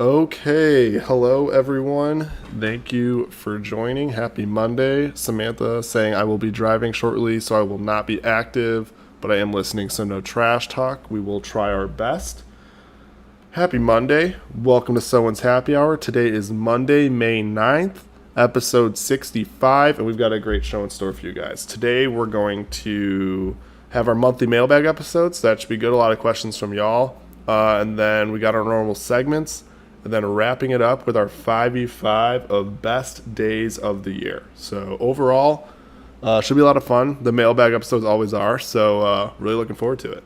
Okay, hello everyone. Thank you for joining. Happy Monday. Samantha saying I will be driving shortly, so I will not be active, but I am listening, so no trash talk. We will try our best. Happy Monday. Welcome to Someone's Happy Hour. Today is Monday, May 9th, episode 65, and we've got a great show in store for you guys. Today we're going to have our monthly mailbag episodes. That should be good. A lot of questions from y'all. And then we got our normal segments. And then wrapping it up with our 5v5 of best days of the year. So overall, should be a lot of fun. The mailbag episodes always are. So really looking forward to it.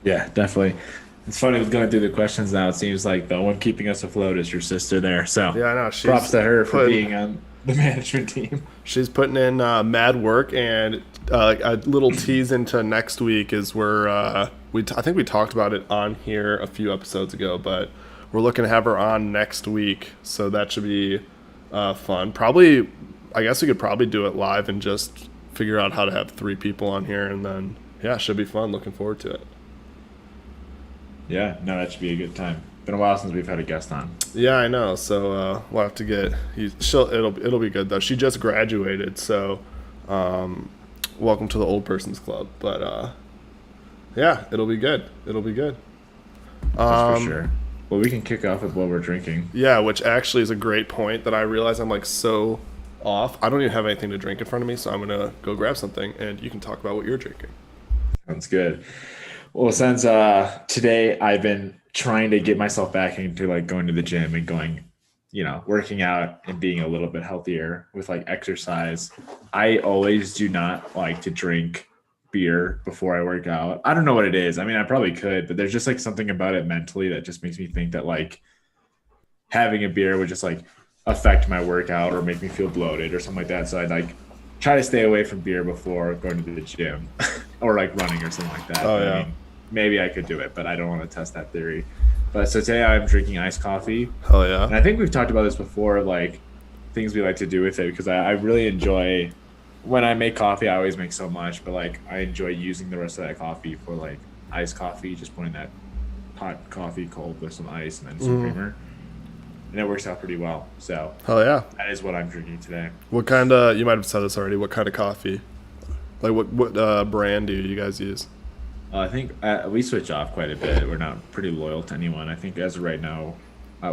Yeah, definitely. It's funny with going through the questions now. It seems like the one keeping us afloat is your sister there. So Yeah, I know. props She's to her for putting being on the management team. She's putting in mad work, and a little tease into next week is where I think we talked about it on here a few episodes ago, but we're looking to have her on next week, so that should be fun. Probably, I guess we could probably do it live and just figure out how to have three people on here, and then yeah, it should be fun. Looking forward to it. Yeah, no, that should be a good time. Been a while since we've had a guest on. Yeah, I know. So we'll have to get. It'll be good though. She just graduated, so welcome to the old person's club. But yeah, it'll be good. It'll be good. That's for sure. Well, we can kick off with what we're drinking. Yeah, which actually is a great point that I realize I'm like so off. I don't even have anything to drink in front of me, so I'm gonna go grab something, and you can talk about what you're drinking. Sounds good. Well, since today I've been trying to get myself back into like going to the gym and going, working out and being a little bit healthier with like exercise. I always do not like to drink beer before I work out. I don't know what it is. I mean, I probably could, but there's just like something about it mentally that just makes me think that like having a beer would just like affect my workout or make me feel bloated or something like that. So I'd like try to stay away from beer before going to the gym or like running or something like that. Oh But I yeah, mean, maybe I could do it, but I don't want to test that theory. But so today I'm drinking iced coffee. hell And yeah. I think we've talked about this before, like things we like to do with it, because I really enjoy when I make coffee, I always make so much, but like I enjoy using the rest of that coffee for like iced coffee, just putting that hot coffee cold with some ice and then some creamer. And it works out pretty well. So Hell yeah. that is what I'm drinking today. What kind of? You might have said this already. What kind of coffee? Like what brand do you guys use? I think we switch off quite a bit. We're not pretty loyal to anyone. I think as of right now,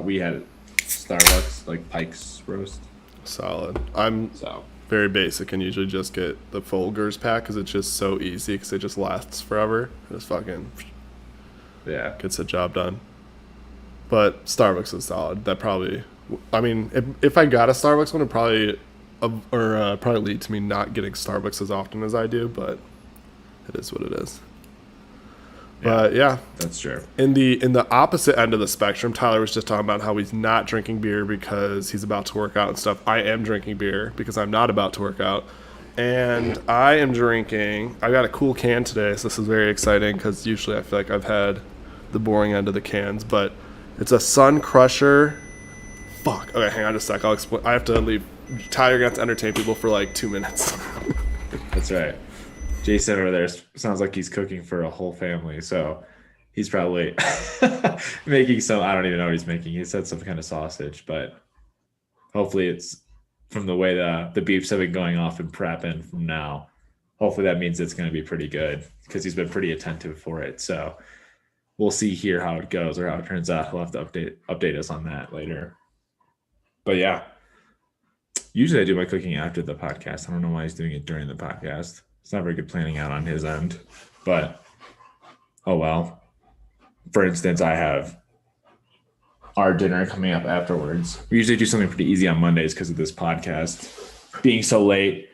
we had Starbucks, like Pike's Roast. Solid. I'm So very basic and usually just get the Folgers pack because it's just so easy because it just lasts forever. Just fucking yeah, gets the job done. But Starbucks is solid. That probably, I mean, if I got a Starbucks one, it probably, probably lead to me not getting Starbucks as often as I do. But it is what it is. yeah, But yeah, that's true. in the opposite end of the spectrum, Tyler was just talking about how he's not drinking beer because he's about to work out and stuff. I am drinking beer because I'm not about to work out. And I am drinking. I got a cool can today, so this is very exciting because usually I feel like I've had the boring end of the cans, but it's a Sun Crusher. Fuck. Okay, hang on just a sec. I'll explain. I have to leave. Tyler got to entertain people for like 2 minutes. That's right. Jason over there sounds like he's cooking for a whole family. So he's probably making some, I don't even know what he's making. He said some kind of sausage, but hopefully it's from the way the beefs have been going off and prepping from now. Hopefully that means it's going to be pretty good because he's been pretty attentive for it. So we'll see here how it goes or how it turns out. He'll have to update us on that later. But yeah, usually I do my cooking after the podcast. I don't know why he's doing it during the podcast. It's not very good planning out on his end, but oh well. For instance, I have our dinner coming up afterwards. We usually do something pretty easy on Mondays because of this podcast being so late.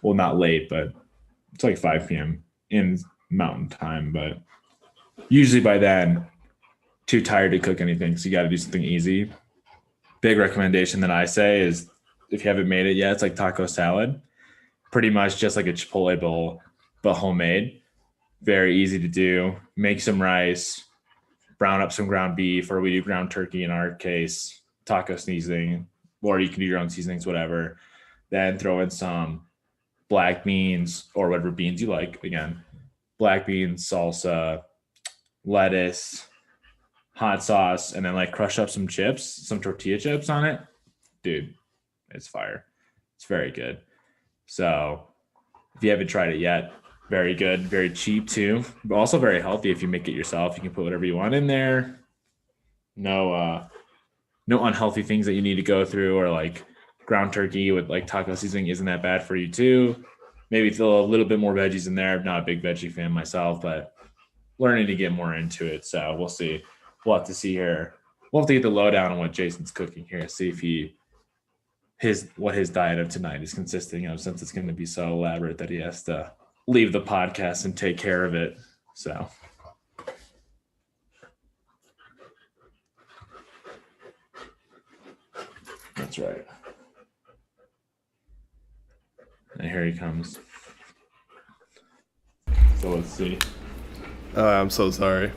Well, not late, but it's like 5 p.m. in Mountain Time. But usually by then, too tired to cook anything, so you got to do something easy. Big recommendation that I say is if you haven't made it yet, it's like taco salad. Pretty much just like a Chipotle bowl, but homemade. Very easy to do. Make some rice, brown up some ground beef, or we do ground turkey in our case, taco seasoning, or you can do your own seasonings, whatever. Then throw in some black beans or whatever beans you like. Again, black beans, salsa, lettuce, hot sauce, and then like crush up some chips, some tortilla chips on it. Dude, it's fire. It's very good. So if you haven't tried it yet, very good, very cheap too, but also very healthy if you make it yourself. You can put whatever you want in there. No unhealthy things that you need to go through, or like ground turkey with like taco seasoning isn't that bad for you too. Maybe throw a little bit more veggies in there. I'm not a big veggie fan myself, but learning to get more into it. So we'll see. We'll have to see here. We'll have to get the lowdown on what Jason's cooking here. See if what his diet of tonight is consisting of, since it's going to be so elaborate that he has to leave the podcast and take care of it. So that's right. And here he comes. So let's see. I'm so sorry.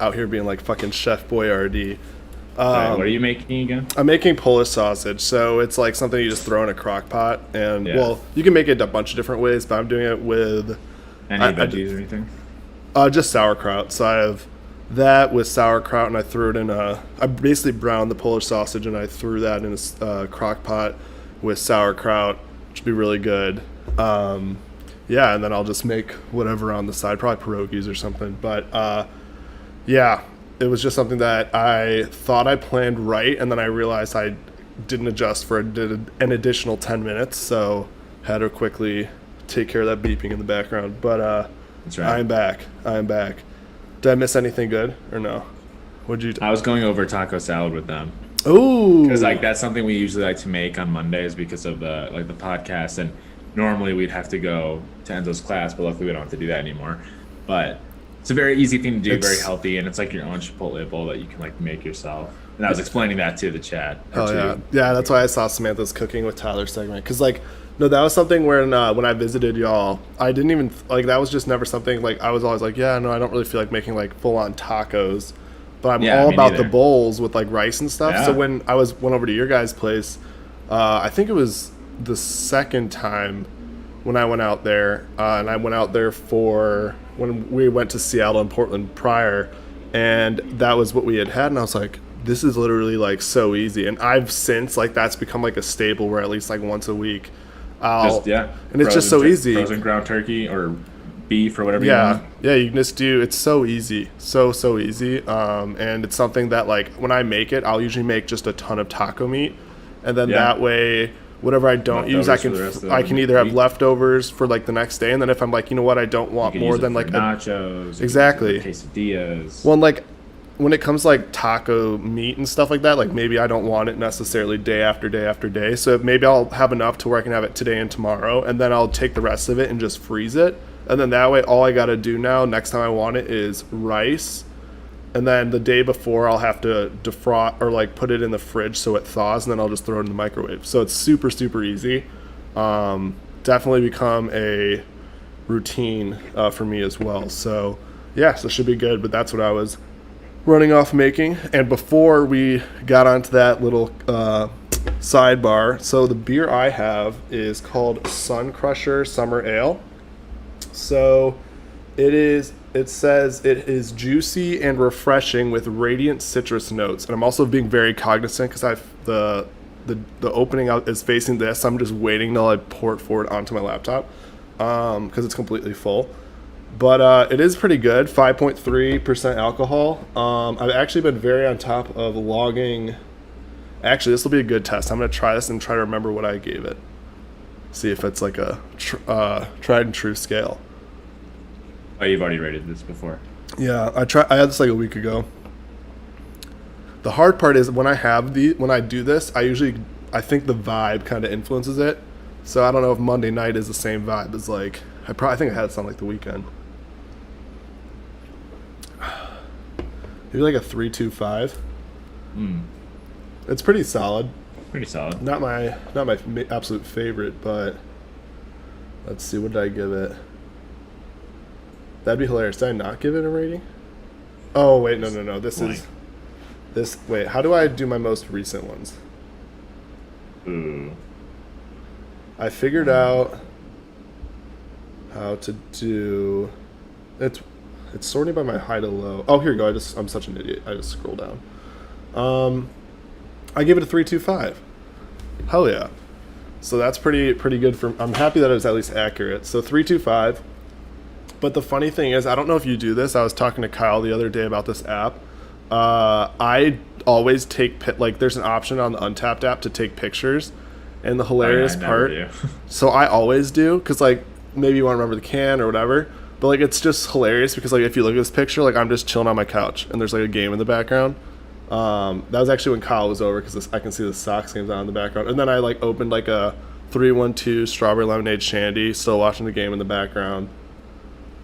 Out here being like fucking Chef Boyardee. Sorry, what are you making again? I'm making Polish sausage, so it's like something you just throw in a crock pot, and well, you can make it a bunch of different ways, but I'm doing it with any veggies or anything. Just sauerkraut. So I have that with sauerkraut, and I threw it in I basically browned the Polish sausage, and I threw that in a crock pot with sauerkraut, which would be really good. Yeah, and then I'll just make whatever on the side, probably pierogies or something. But yeah. It was just something that I thought I planned right, and then I realized I didn't adjust for an additional 10 minutes, so had to quickly take care of that beeping in the background. But that's right. I'm back. Did I miss anything good or no? I was going over taco salad with them. Oh, because like that's something we usually like to make on Mondays because of the podcast, and normally we'd have to go to Enzo's class, but luckily we don't have to do that anymore. But it's a very easy thing to do, very healthy, and it's like your own Chipotle bowl that you can like make yourself. And I was explaining that to the chat. Oh yeah, that's why I saw Samantha's cooking with Tyler segment, because like no, that was something when I visited y'all, I didn't even like that was just never something like I was always like I don't really feel like making like full on tacos, but I'm all about neither. The bowls with like rice and stuff. Yeah. So when I went over to your guys' place, I think it was the second time when I went out there, and I went out there for when we went to Seattle and Portland prior, and that was what we had, and I was like, this is literally like so easy. And I've since like that's become like a staple where at least like once a week and it's just so easy. Frozen ground turkey or beef or whatever you want. Yeah, you can just do, it's so easy. So easy. And it's something that like when I make it, I'll usually make just a ton of taco meat, and then that way whatever I don't use, I can either have leftovers for like the next day, and then if I'm like, you know what, I don't want more than like nachos, exactly, quesadillas. Well, and like when it comes to like taco meat and stuff like that, like maybe I don't want it necessarily day after day after day. So maybe I'll have enough to where I can have it today and tomorrow, and then I'll take the rest of it and just freeze it. And then that way, all I got to do now, next time I want it, is rice. And then the day before, I'll have to defrost or like put it in the fridge so it thaws, and then I'll just throw it in the microwave. So it's super, super easy. Definitely become a routine for me as well. So yeah, so it should be good. But that's what I was running off making. And before we got onto that little sidebar, so the beer I have is called Sun Crusher Summer Ale. So it says it is juicy and refreshing with radiant citrus notes. And I'm also being very cognizant because the opening out is facing this. I'm just waiting till I pour it forward onto my laptop because it's completely full. But it is pretty good, 5.3% alcohol. I've actually been very on top of logging. Actually, this will be a good test. I'm going to try this and try to remember what I gave it. See if it's like a tried and true scale. Oh, you've already rated this before. Yeah, I had this like a week ago. The hard part is when I do this, I think the vibe kind of influences it. So I don't know if Monday night is the same vibe as like I think I had it on like the weekend. Maybe like a 3.25. It's pretty solid. Pretty solid. Not my absolute favorite, but let's see, what did I give it? That'd be hilarious. Did I not give it a rating? Oh wait, no. Wait, how do I do my most recent ones? Ooh. I figured out how to do it. It's sorting by my high to low. Oh, here you go. I'm such an idiot. I just scroll down. I give it a 3.25. Hell yeah. So that's pretty good for. I'm happy that it was at least accurate. So 3.25. But the funny thing is, I don't know if you do this. I was talking to Kyle the other day about this app. I always take like there's an option on the Untapped app to take pictures, and the hilarious part. So I always do because like maybe you want to remember the can or whatever. But like it's just hilarious because like if you look at this picture, like I'm just chilling on my couch and there's like a game in the background. That was actually when Kyle was over because I can see the Sox games on in the background. And then I like opened like a 312 strawberry lemonade shandy, still watching the game in the background.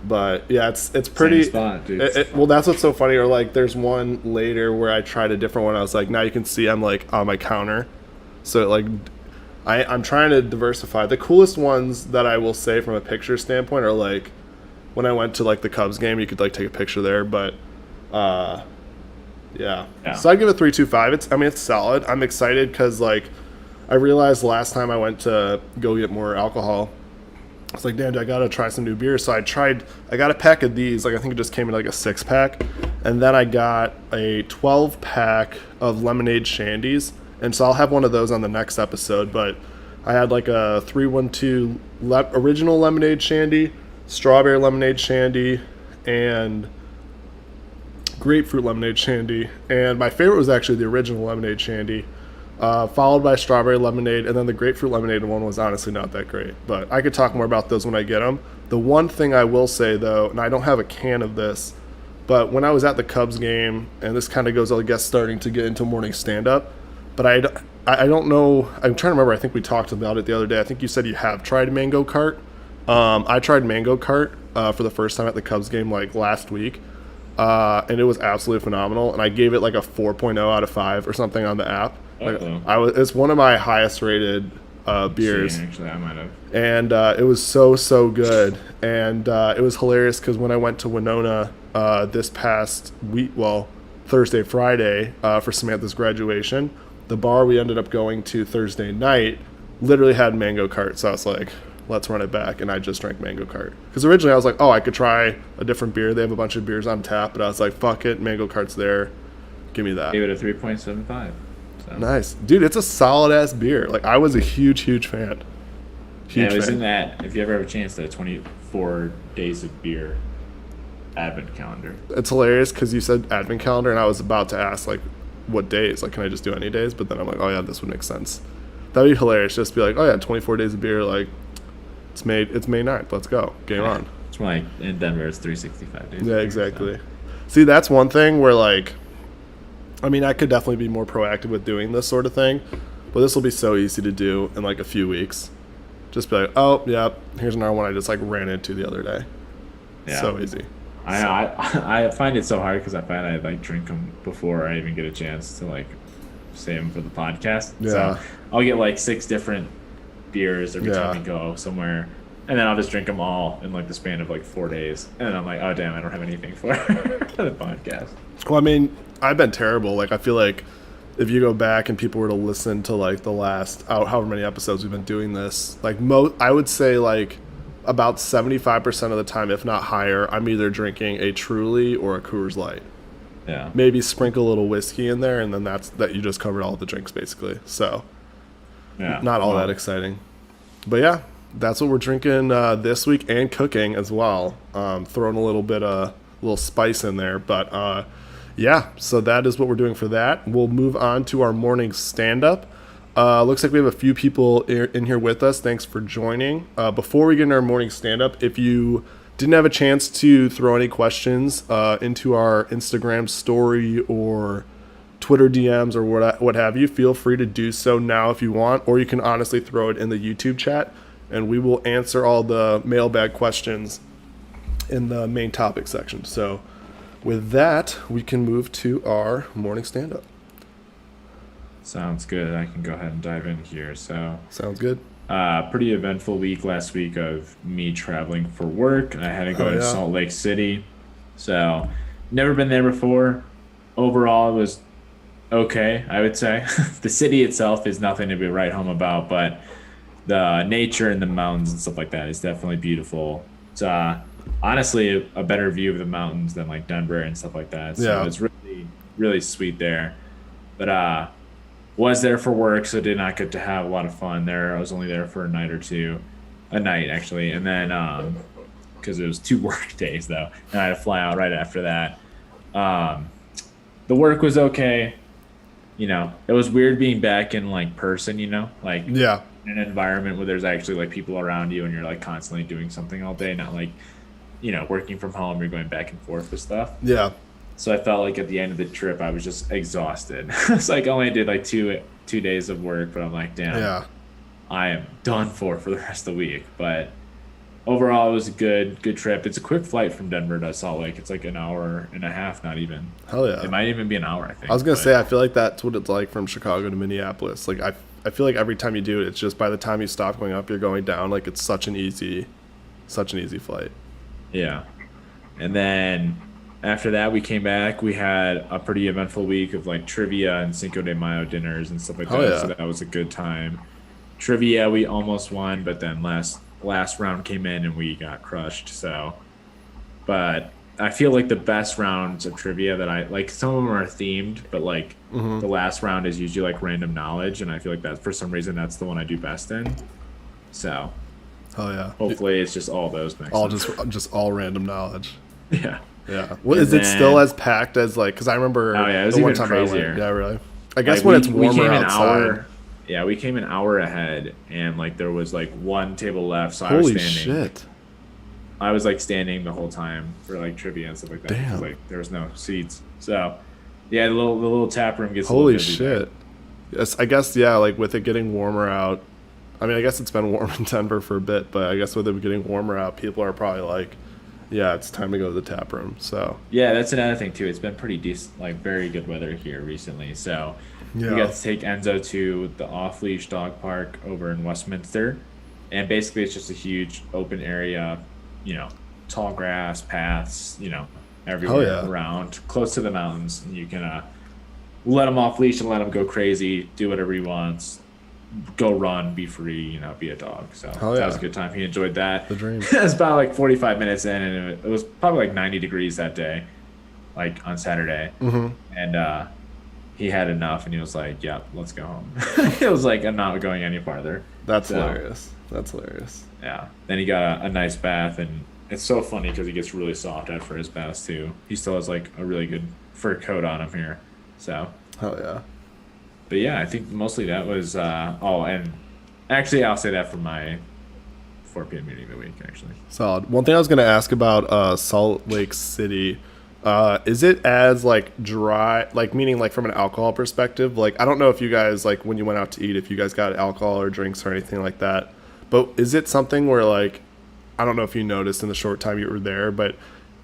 But yeah, it's pretty. Same spot, dude. Well, that's what's so funny. Or like there's one later where I tried a different one. I was like, now you can see I'm like on my counter. So like I'm trying to diversify. The coolest ones that I will say from a picture standpoint are like when I went to like the Cubs game, you could like take a picture there, but yeah. So I give it 3.25. It's solid. I'm excited because like I realized last time I went to go get more alcohol, I was like, damn, I gotta try some new beers. So I got a pack of these. Like I think it just came in like a 6-pack, and then I got a 12-pack of lemonade shandies, and so I'll have one of those on the next episode. But I had like a 312 original lemonade shandy, strawberry lemonade shandy, and grapefruit lemonade shandy, and my favorite was actually the original lemonade shandy, followed by strawberry lemonade, and then the grapefruit lemonade one was honestly not that great, but I could talk more about those when I get them. The one thing I will say though, and I don't have a can of this, but when I was at the Cubs game, and this kind of goes, I guess, starting to get into morning stand-up, but I don't know, I'm trying to remember, I think we talked about it the other day. I think you said you have tried Mango Cart. I tried Mango Cart for the first time at the Cubs game like last week. And it was absolutely phenomenal, and I gave it like a 4.0 out of 5 or something on the app. Like, it's one of my highest rated beers. Actually, I might have. And it was so good, and it was hilarious because when I went to Winona this past week, well, Thursday, Friday for Samantha's graduation, the bar we ended up going to Thursday night literally had Mango Cart, so I was like, let's run it back, and I just drank Mango Cart. Because originally I was like, oh, I could try a different beer. They have a bunch of beers on tap, but I was like, fuck it, Mango Cart's there. Give me that. Gave it a 3.75. So. Nice. Dude, it's a solid-ass beer. Like, I was a huge fan. It was in that, if you ever have a chance, that 24 days of beer advent calendar. It's hilarious because you said advent calendar, and I was about to ask, like, what days? Like, can I just do any days? But then I'm like, oh, yeah, this would make sense. That would be hilarious. Just be like, oh, yeah, 24 days of beer, like, It's May 9th. Let's go. Game on. It's like in Denver, it's 365 days. Yeah, exactly. So. See, that's one thing where, like, I mean, I could definitely be more proactive with doing this sort of thing, but this will be so easy to do in, like, a few weeks. Just be like, oh, yeah, here's another one I just, like, ran into the other day. Yeah. So easy. I find it so hard because I find I, like, drink them before I even get a chance to, like, save them for the podcast. Yeah. So I'll get, like, 6 different beers every time we go somewhere, and then I'll just drink them all in like the span of like 4 days, and then I'm like, oh damn, I don't have anything for the podcast. Well, I mean, I've been terrible. Like, I feel like if you go back and people were to listen to like the last however many episodes we've been doing this, like I would say like about 75% of the time, if not higher, I'm either drinking a Truly or a Coors Light. Yeah. Maybe sprinkle a little whiskey in there, and then that you just covered all of the drinks basically. So not all that exciting. But yeah, that's what we're drinking this week, and cooking as well. Throwing a little spice in there. But yeah, so that is what we're doing for that. We'll move on to our morning stand-up. Looks like we have a few people in here with us. Thanks for joining. Before we get into our morning stand-up, if you didn't have a chance to throw any questions into our Instagram story or Twitter DMs or what have you, feel free to do so now if you want, or you can honestly throw it in the YouTube chat, and we will answer all the mailbag questions in the main topic section. So with that, we can move to our morning stand-up. Sounds good. I can go ahead and dive in here. So sounds good. Pretty eventful week last week of me traveling for work. I had to go to Salt Lake City. So never been there before. Overall, it was okay, I would say. The city itself is nothing to be right home about, but the nature and the mountains and stuff like that is definitely beautiful. It's honestly a better view of the mountains than like Denver and stuff like that. So Yeah. it's really, really sweet there. But was there for work, so did not get to have a lot of fun there. I was only there for a night or two, a night actually, and then because it was 2 work days though, and I had to fly out right after that. Um, the work was okay. It was weird being back in like person. Like Yeah. in an environment where there's actually like people around you and you're like constantly doing something all day, not like working from home. You're going back and forth with stuff. Yeah. So I felt like at the end of the trip, I was just exhausted. It's like I only did like two days of work, but I'm like, damn, Yeah. I am done for the rest of the week. But overall, it was a good trip. It's a quick flight from Denver to Salt Lake. It's like an hour and a half, not even. Hell yeah. It might even be an hour, I think. I was gonna say, I feel like that's what it's like from Chicago to Minneapolis. Like I feel like every time you do it, it's just by the time you stop going up, you're going down. Like it's such an easy flight. Yeah. And then after that, we came back. We had a pretty eventful week of like trivia and Cinco de Mayo dinners and stuff like Oh, that. yeah. So that was a good time. Trivia, we almost won, but then last round came in and we got crushed. So, but I feel like the best rounds of trivia that I like, some of them are themed, but like the last round is usually like random knowledge, and I feel like that for some reason that's the one I do best in. So Hell yeah. hopefully it's just all those mixed All up. just all random knowledge. Yeah. Yeah. What And is it still then- as packed as like? Because I remember Oh, yeah, it was the one even time I crazier. went. Yeah, really. I guess Like, when it's we warmer came an outside. hour. Yeah, we came an hour ahead, and like there was like one table left, so I Holy was standing. shit. I was like standing the whole time for like trivia and stuff like that. Damn. 'Cause, like there was no seats, so yeah, the little tap room gets a Holy little busy there. shit. Yes, I guess yeah. Like with it getting warmer out. I mean, I guess it's been warm in Denver for a bit, but I guess with it getting warmer out, people are probably like, yeah, it's time to go to the tap room. So Yeah, that's another thing too. It's been pretty decent, like very good weather here recently. So yeah. we got to take Enzo to the off-leash dog park over in Westminster, and basically it's just a huge open area, tall grass, paths, everywhere yeah. around, close to the mountains, and you can let him off leash and let him go crazy, do whatever he wants, go run, be free, be a dog. So Hell that yeah. was a good time. He enjoyed that. The dream. It was about like 45 minutes in, and it was probably like 90 degrees that day, like on Saturday. Mm-hmm. And he had enough, and he was like, "Yeah, let's go home." It was like, "I'm not going any farther." That's So, hilarious. That's hilarious. Yeah. Then he got a nice bath, and it's so funny because he gets really soft after his baths too. He still has like a really good fur coat on him here. So, Hell yeah. but yeah, I think mostly that was. Oh, and actually, I'll say that for my 4 p.m. meeting of the week. Actually, Solid. One thing I was going to ask about Salt Lake City, is it as like dry, like meaning like from an alcohol perspective? Like I don't know if you guys like when you went out to eat, if you guys got alcohol or drinks or anything like that. But is it something where like I don't know if you noticed in the short time you were there, but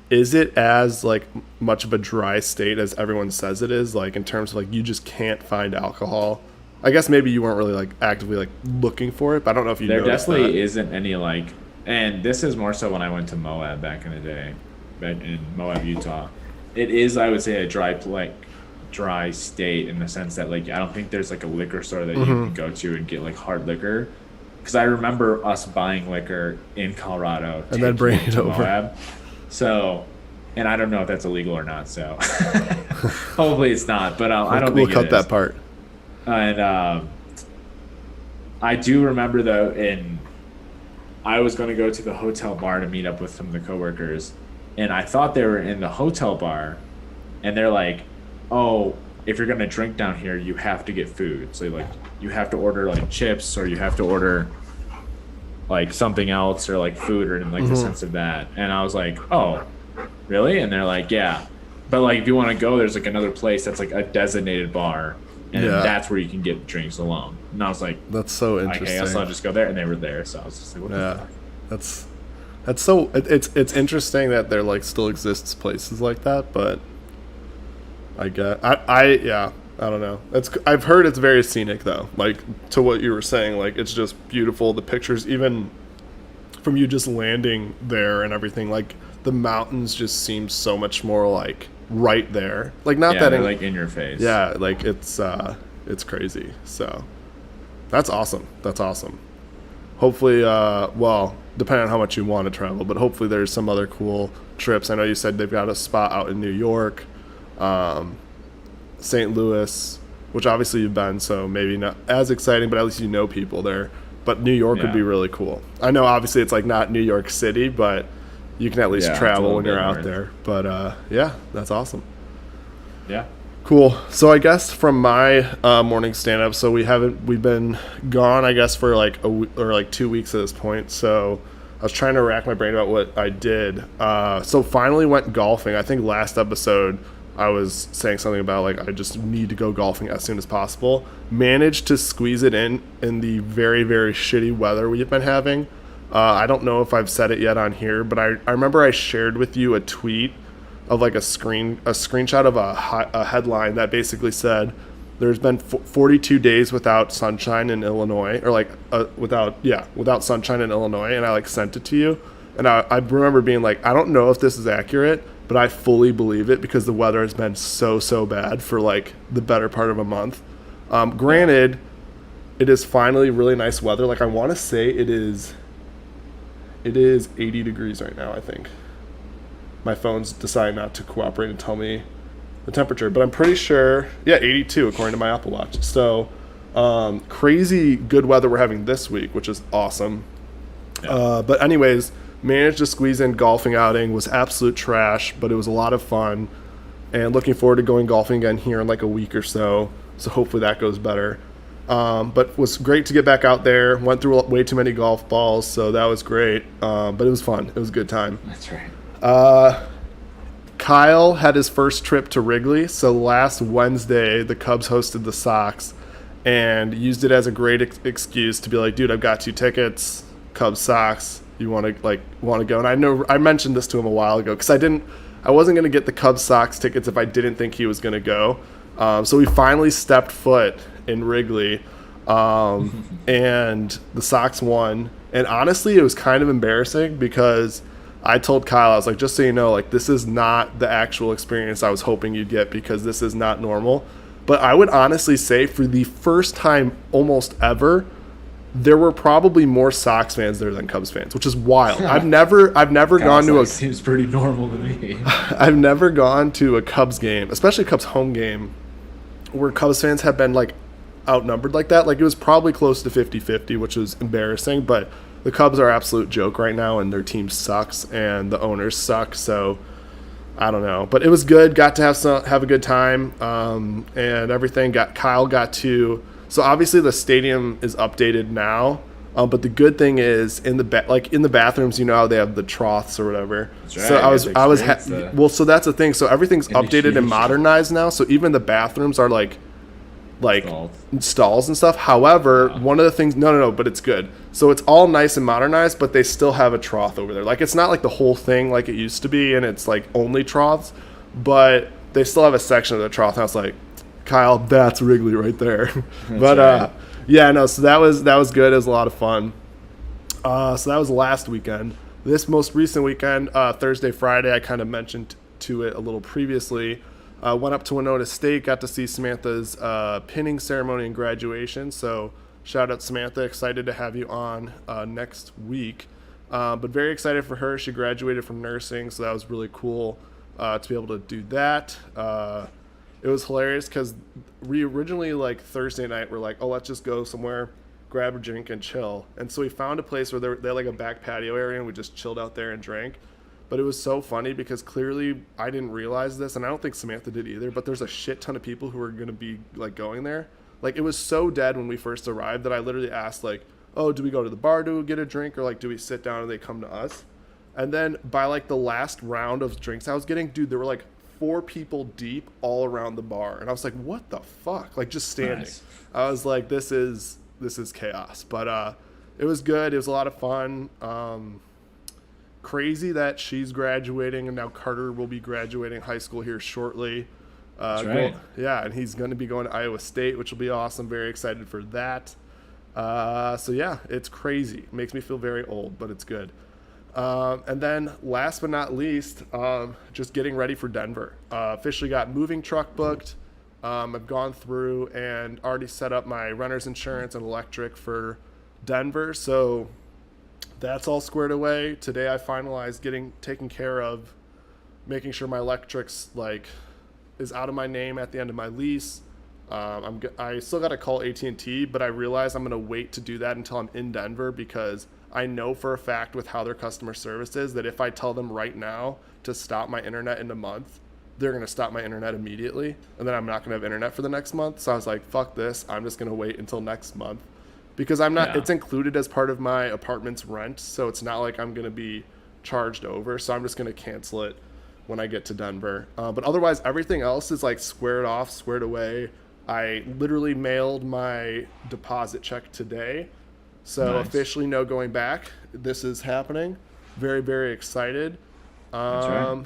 is it as like much of a dry state as everyone says it is? Like in terms of like you just can't find alcohol. I guess maybe you weren't really like actively like looking for it, but I don't know if you there noticed definitely that. isn't any like, and this is more so when I went to Moab back in the day, back in Moab, Utah. It is, I would say, a dry state in the sense that like I don't think there's like a liquor store that you can go to and get like hard liquor. Because I remember us buying liquor in Colorado And then bringing it to over. Moab. So, and I don't know if that's illegal or not. So, hopefully it's not. But I don't We'll think cut it is. that part. And I do remember though, I was going to go to the hotel bar to meet up with some of the coworkers, and I thought they were in the hotel bar, and they're like, "Oh, if you're going to drink down here, you have to get food. So like, you have to order like chips, or you have to order like something else, or like food, or in like the sense of that." And I was like, "Oh, really?" And they're like, "Yeah, but like if you want to go, there's like another place that's like a designated bar." And Yeah. that's where you can get drinks alone. And I was like, That's so okay, I interesting. guess I'll just go there. And they were there. So I was just like, what the Yeah, fuck? that's so it's interesting that there like still exists places like that, but I get I don't know. I've heard it's very scenic though. Like to what you were saying, like it's just beautiful. The pictures, even from you just landing there and everything, like the mountains just seem so much more like right there. Like not Yeah, that they're in, like in your face. yeah, like it's crazy. So that's awesome. That's awesome. Hopefully, well, depending on how much you want to travel. But hopefully there's some other cool trips. I know you said they've got a spot out in New York, St. Louis, which obviously you've been, so maybe not as exciting, but at least you know people there. But New York would be really cool. I know obviously it's like not New York City, but you can at least travel when you're out there. But yeah, that's awesome. Yeah. Cool. So I guess from my morning stand up, so we've been gone, I guess, for like or like 2 weeks at this point. So I was trying to rack my brain about what I did. So finally went golfing. I think last episode I was saying something about like I just need to go golfing as soon as possible. Managed to squeeze it in the very, very shitty weather we've been having. I don't know if I've said it yet on here, but I remember I shared with you a tweet of like a screenshot of a headline that basically said there's been 42 days without sunshine in Illinois, or like without sunshine in Illinois, and I like sent it to you, and I remember being like, I don't know if this is accurate, but I fully believe it because the weather has been so bad for like the better part of a month. Granted, it is finally really nice weather. Like I want to say it is 80 degrees right now, I think. My phone's deciding not to cooperate and tell me the temperature, but I'm pretty sure, 82 according to my Apple Watch. So crazy good weather we're having this week, which is awesome. But anyways, managed to squeeze in golfing outing. Was absolute trash, but it was a lot of fun, and looking forward to going golfing again here in like a week or so. So hopefully that goes better. But was great to get back out there. Went through way too many golf balls, so that was great. But it was fun. It was a good time. That's right. Kyle had his first trip to Wrigley. So last Wednesday, the Cubs hosted the Sox and used it as a great excuse to be like, dude, I've got 2 tickets, Cubs Sox. You want to go? And I mentioned this to him a while ago because I wasn't going to get the Cubs Sox tickets if I didn't think he was going to go. So we finally stepped foot in Wrigley, and the Sox won. And honestly, it was kind of embarrassing because I told Kyle, I was like, just so you know, like this is not the actual experience I was hoping you'd get because this is not normal. But I would honestly say for the first time almost ever, there were probably more Sox fans there than Cubs fans, which is wild. I've never gone to seems pretty normal to me. I've never gone to a Cubs game, especially a Cubs home game, where Cubs fans have been like outnumbered like that. Like it was probably close to 50-50, which was embarrassing, but the Cubs are an absolute joke right now, and their team sucks, and the owners suck. So I don't know, but it was good. Got to have a good time, and everything. Kyle got to. So obviously the stadium is updated now, but the good thing is in the bathrooms, you know how they have the troughs or whatever. That's right. So so that's the thing. So everything's updated and modernized now. So even the bathrooms are like stalls and stuff. However, one of the things, no, but it's good. So it's all nice and modernized, but they still have a trough over there. Like it's not like the whole thing like it used to be, and it's like only troughs, but they still have a section of the trough. And I was like, Kyle, that's Wrigley right there. But right. So that was good. It was a lot of fun. So that was last weekend. This most recent weekend, Thursday, Friday, I kind of mentioned to it a little previously. Went up to Winona State, got to see Samantha's pinning ceremony and graduation. So shout out Samantha, excited to have you on next week. But very excited for her. She graduated from nursing, so that was really cool to be able to do that. It was hilarious because we originally, like Thursday night, were like, oh, let's just go somewhere, grab a drink and chill. And so we found a place where they had like a back patio area, and we just chilled out there and drank. But it was so funny because clearly I didn't realize this, and I don't think Samantha did either, but there's a shit ton of people who are going to be like going there. Like it was so dead when we first arrived that I literally asked like, oh, do we go to the bar to get a drink, or like do we sit down and they come to us? And then by like the last round of drinks I was getting, dude, there were like 4 people deep all around the bar, and I was like, what the fuck? Like just standing. Nice. I was like, this is chaos. But it was good. It was a lot of fun. Crazy that she's graduating, and now Carter will be graduating high school here shortly. That's right. And he's going to be going to Iowa State, which will be awesome. Very excited for that. So yeah, it's crazy. It makes me feel very old, but it's good. And then last but not least, just getting ready for Denver. Officially got moving truck booked. I've gone through and already set up my renter's insurance and electric for Denver. So that's all squared away. Today I finalized getting taken care of, making sure my electrics like is out of my name at the end of my lease. I still got to call AT&T, but I realize I'm going to wait to do that until I'm in Denver because I know for a fact with how their customer service is that if I tell them right now to stop my internet in a month, they're going to stop my internet immediately, and then I'm not going to have internet for the next month. So I was like, fuck this. I'm just going to wait until next month because I'm not, Yeah. it's included as part of my apartment's rent. So it's not like I'm going to be charged over. So I'm just going to cancel it when I get to Denver. But otherwise, everything else is like squared off, squared away. I literally mailed my deposit check today. So Nice. officially no going back. This is happening. Very, very excited. That's right.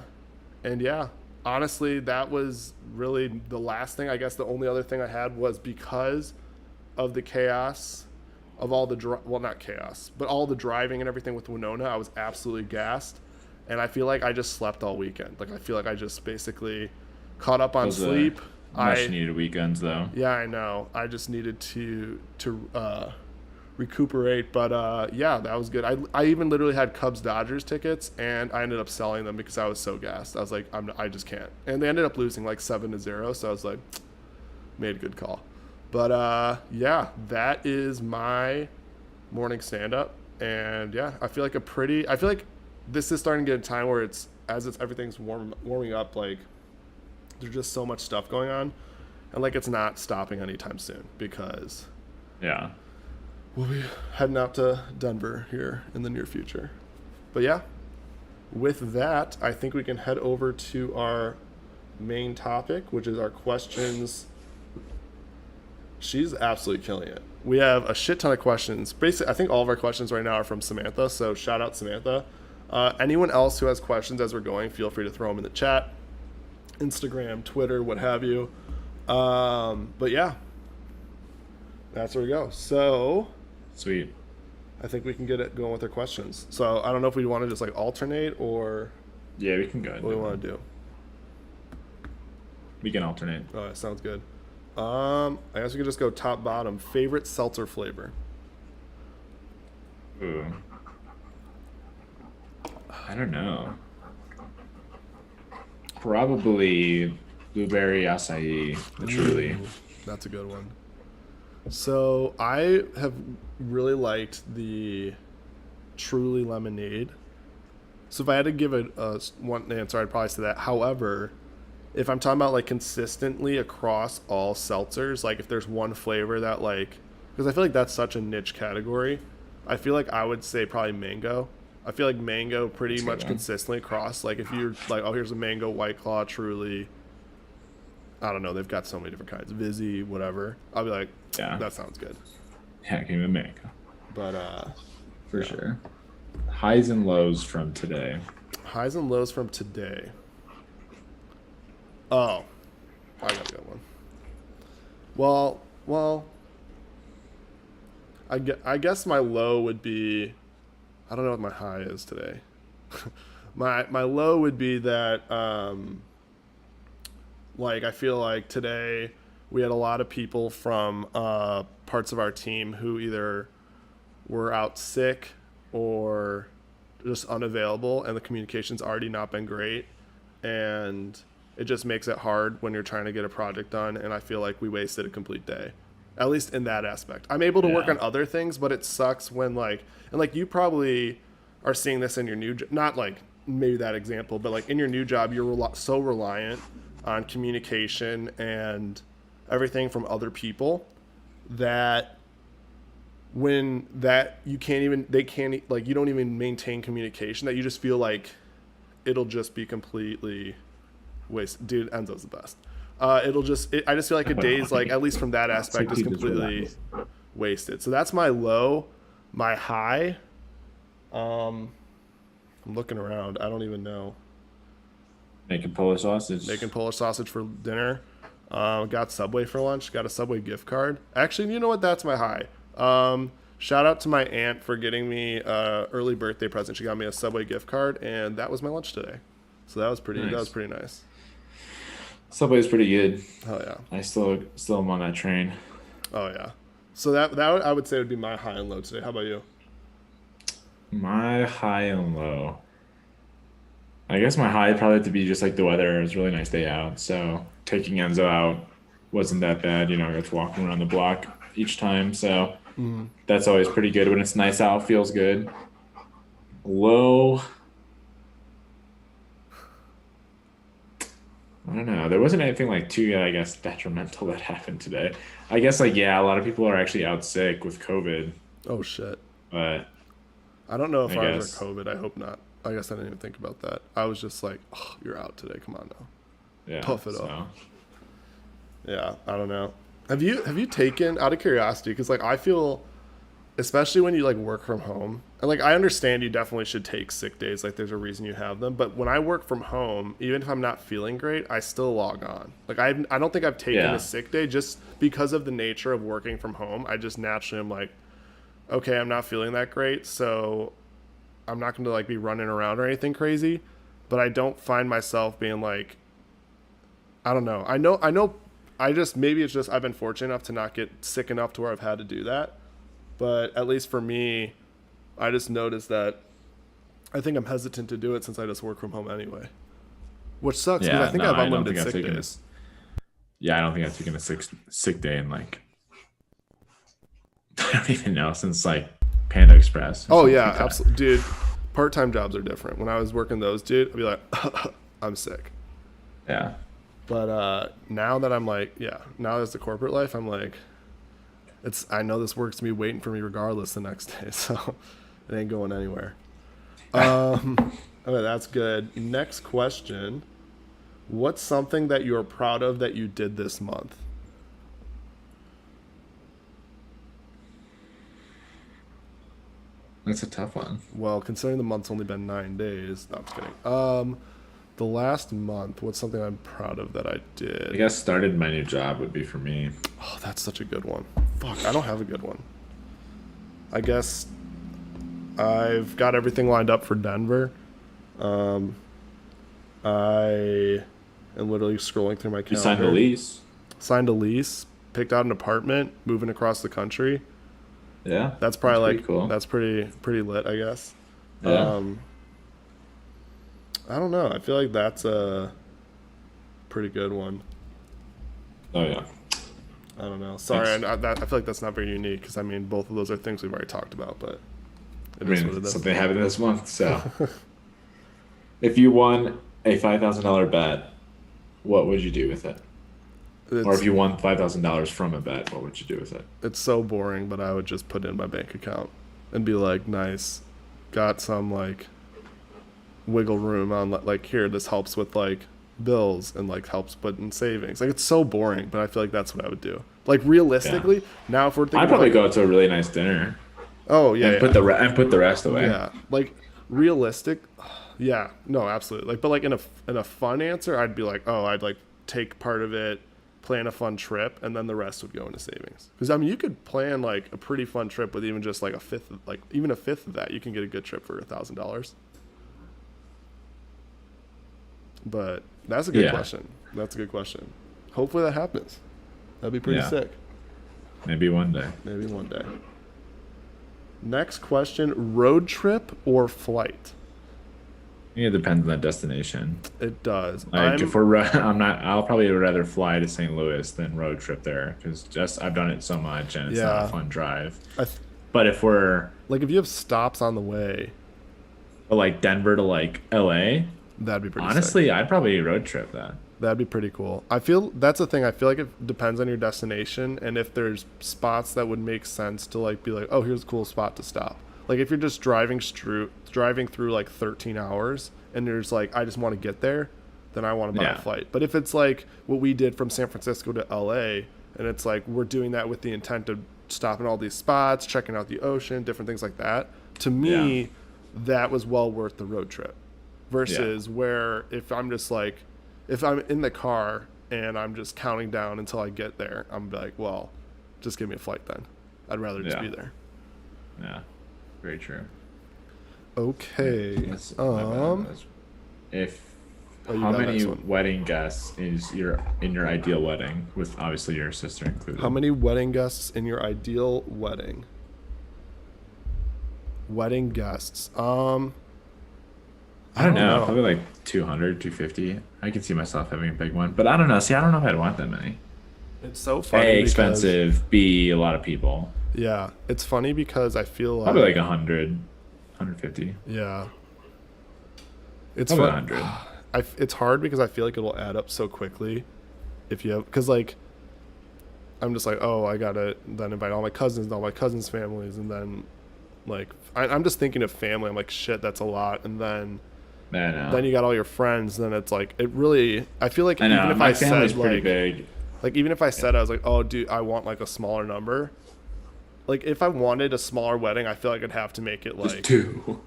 And yeah, honestly, that was really the last thing. I guess the only other thing I had was because of the chaos of all the well, not chaos, but all the driving and everything with Winona. I was absolutely gassed, and I feel like I just slept all weekend. Like I feel like I just basically caught up on Those are sleep. much needed weekends, though. Yeah, I know. I just needed to recuperate, but yeah, that was good. I even literally had Cubs Dodgers tickets, and I ended up selling them because I was so gassed. I was like, I just can't. And they ended up losing like 7-0, so I was like, made a good call. But yeah, that is my morning stand up, and yeah, I feel like this is starting to get a time where everything's warming up. Like there's just so much stuff going on, and like it's not stopping anytime soon because Yeah. we'll be heading out to Denver here in the near future. But yeah, with that, I think we can head over to our main topic, which is our questions. She's absolutely killing it. We have a shit ton of questions. Basically, I think all of our questions right now are from Samantha, so shout out Samantha. Anyone else who has questions as we're going, feel free to throw them in the chat, Instagram, Twitter, what have you. But yeah, that's where we go. So Sweet. I think we can get it going with our questions. So I don't know if we want to just like alternate or Yeah, we can go ahead. what we want to do. We can alternate. Oh, that sounds good. I guess we could just go top bottom. Favorite seltzer flavor? Ooh. I don't know. Probably blueberry acai, truly. That's a good one. So I have really liked the Truly lemonade. So if I had to give it one answer, I'd probably say that. However, if I'm talking about like consistently across all seltzers, like if there's one flavor that like, because I feel like that's such a niche category, I feel like I would say probably mango. I feel like mango pretty That's a good much one. consistently across. Like if you're like, oh, here's a mango White Claw, Truly. I don't know. They've got so many different kinds. Vizzy, whatever. I'll be like, Yeah. that sounds good. Yeah, give me a mango. But For sure. Highs and lows from today. highs and lows from today. Oh, I got a good one. Well, I guess my low would be, I don't know what my high is today. My low would be that like I feel like today we had a lot of people from parts of our team who either were out sick or just unavailable, and the communication's already not been great, and it just makes it hard when you're trying to get a project done. And I feel like we wasted a complete day, at least in that aspect. I'm able to work Yeah. on other things, but it sucks when like, and like you probably are seeing this in your new not like maybe that example, but like in your new job you're so reliant on communication and everything from other people that when that you can't even they can't like you don't even maintain communication, that you just feel like it'll just be completely wasted. Dude, Enzo's the best. I just feel like a day's like, at least from that aspect, is keep it completely wasted. So that's my low. My high, I'm looking around, I don't even know. Making Polish sausage. Making Polish sausage for dinner. Got Subway for lunch. Got a Subway gift card. Actually, you know what? That's my high. Shout out to my aunt for getting me a early birthday present. She got me a Subway gift card, and that was my lunch today. So that was pretty. Nice. That was pretty nice. Subway's pretty good. Oh yeah. I still am on that train. Oh yeah. So that I would say would be my high and low today. How about you? My high and low. I guess my high probably had to be just like the weather. It was a really nice day out. So taking Enzo out wasn't that bad. I got to walk him around the block each time. So Mm. that's always pretty good. When it's nice out, feels good. Low, I don't know. There wasn't anything like too, I guess, detrimental that happened today. I guess like yeah, a lot of people are actually out sick with COVID, Oh shit. but I don't know if I ours are guess COVID. I hope not. I guess I didn't even think about that. I was just like, oh, you're out today. Come on now. yeah. Puff it up. So Yeah, I don't know. Have you taken out of curiosity? Because like I feel, especially when you like work from home, and like I understand you definitely should take sick days. Like there's a reason you have them. But when I work from home, even if I'm not feeling great, I still log on. Like I don't think I've taken a yeah, sick day just because of the nature of working from home. I just naturally am like, okay, I'm not feeling that great, so I'm not going to like be running around or anything crazy. But I don't find myself being like, I don't know. I know. I just maybe it's just I've been fortunate enough to not get sick enough to where I've had to do that. But at least for me, I just noticed that I think I'm hesitant to do it since I just work from home anyway, which sucks because I yeah. think I No, have I don't think unlimited I've sick taken days. this. Yeah, I don't think I've taken a sick day in like I don't even know since like Panda Express or Oh something yeah, like that. absolutely, dude. Part-time jobs are different. When I was working those, dude, I'd be like, I'm sick. Yeah, But now that I'm like, yeah, now as the corporate life, I'm like, it's I know this work's gonna be waiting for me regardless the next day, so it ain't going anywhere. Um, okay, that's good. Next question: what's something that you're proud of that you did this month? that's a tough one. Well, considering the month's only been 9 days, no, I'm just kidding. The last month, what's something I'm proud of that I I did? guess started my new job would be for me. Oh, that's such a good one. Fuck, I don't have a good one. I guess I've got everything lined up for Denver. Um, I am literally scrolling through my You signed the calendar. lease. Signed a lease, picked out an apartment, moving across the country. Yeah, That's that's probably pretty like cool. that's pretty lit, I guess. Yeah. Um, I don't know. I feel like that's a pretty good one. Oh yeah. I don't know. Sorry, Thanks. I feel like that's not very unique because I mean both of those are things we've already talked about, but I it is what mean, it is. something happened this month. So, if you won a $5,000 bet, what would you do with it? Or if It's you won $5,000 from a bet, what would you do with it? it's so boring, but I would just put it in my bank account and be like, nice, got some like wiggle room on like here. This helps with like bills and like helps put in savings. Like it's so boring, but I feel like that's what I would do. Like Yeah, realistically, now if we're I'd thinking of probably like, go to a really nice dinner oh yeah, and yeah, put the rest away. yeah, like realistic, yeah, no, absolutely. Like, but like in a fun answer, I'd be like, oh, I'd like take part of it, plan a fun trip, and then the rest would go into savings. Because I mean, you could plan like a pretty fun trip with even just like a fifth, like even a fifth of that, you can get a good trip for $1,000. But that's a good Yeah, question. That's a good question. Hopefully that happens. That'd be pretty yeah, sick. maybe one day. Maybe one day. Next question: road trip or flight? Yeah, it depends on the destination. It does. Like if I'm not. I'll probably rather fly to St. Louis than road trip there because just I've done it so much and it's not a Yeah. fun drive. I th- But if we're like if you have stops on the way, like Denver to like LA, that'd be pretty sick. honestly, I'd probably road trip that. That'd be pretty cool. I feel that's the thing. I feel like it depends on your destination and if there's spots that would make sense to like be like, oh, here's a cool spot to stop. Like if you're just driving through like 13 hours and there's like I just want to get there, then I want to buy a Yeah, flight. But if it's like what we did from San Francisco to LA and it's like we're doing that with the intent of stopping all these spots, checking out the ocean, different things like that, to yeah, me that was well worth the road trip yeah, versus where if I'm just like if I'm in the car and I'm just counting down until I get there, I'm like, well, just give me a flight then. I'd rather just yeah, be there. yeah. Very true. Okay. That's my bad. If Oh, you how got many next one. wedding guests is your in your ideal wedding with obviously your sister How included? many wedding guests in your ideal wedding? Wedding guests. I I don't don't know, know. probably like 200, 250. I could see myself having a big one, but I don't know. See, I don't know if I'd want that many. It's so funny A, because expensive. B, a lot of people. yeah, it's funny because I feel Probably like like 100, 150. yeah, it's Probably fun. 100. It's hard because I feel like it'll add up so quickly if you have because like I'm just like oh I gotta then invite all my cousins and all my cousins' families and then like I'm just thinking of family. I'm like shit that's a lot and I then know. you got all your friends. Then it's like it really. I feel like I even know. if I My family's said pretty big. like even if I said I was like oh dude I want like a smaller number. Like if I wanted a smaller wedding, I feel like I'd have to make it Just like. two.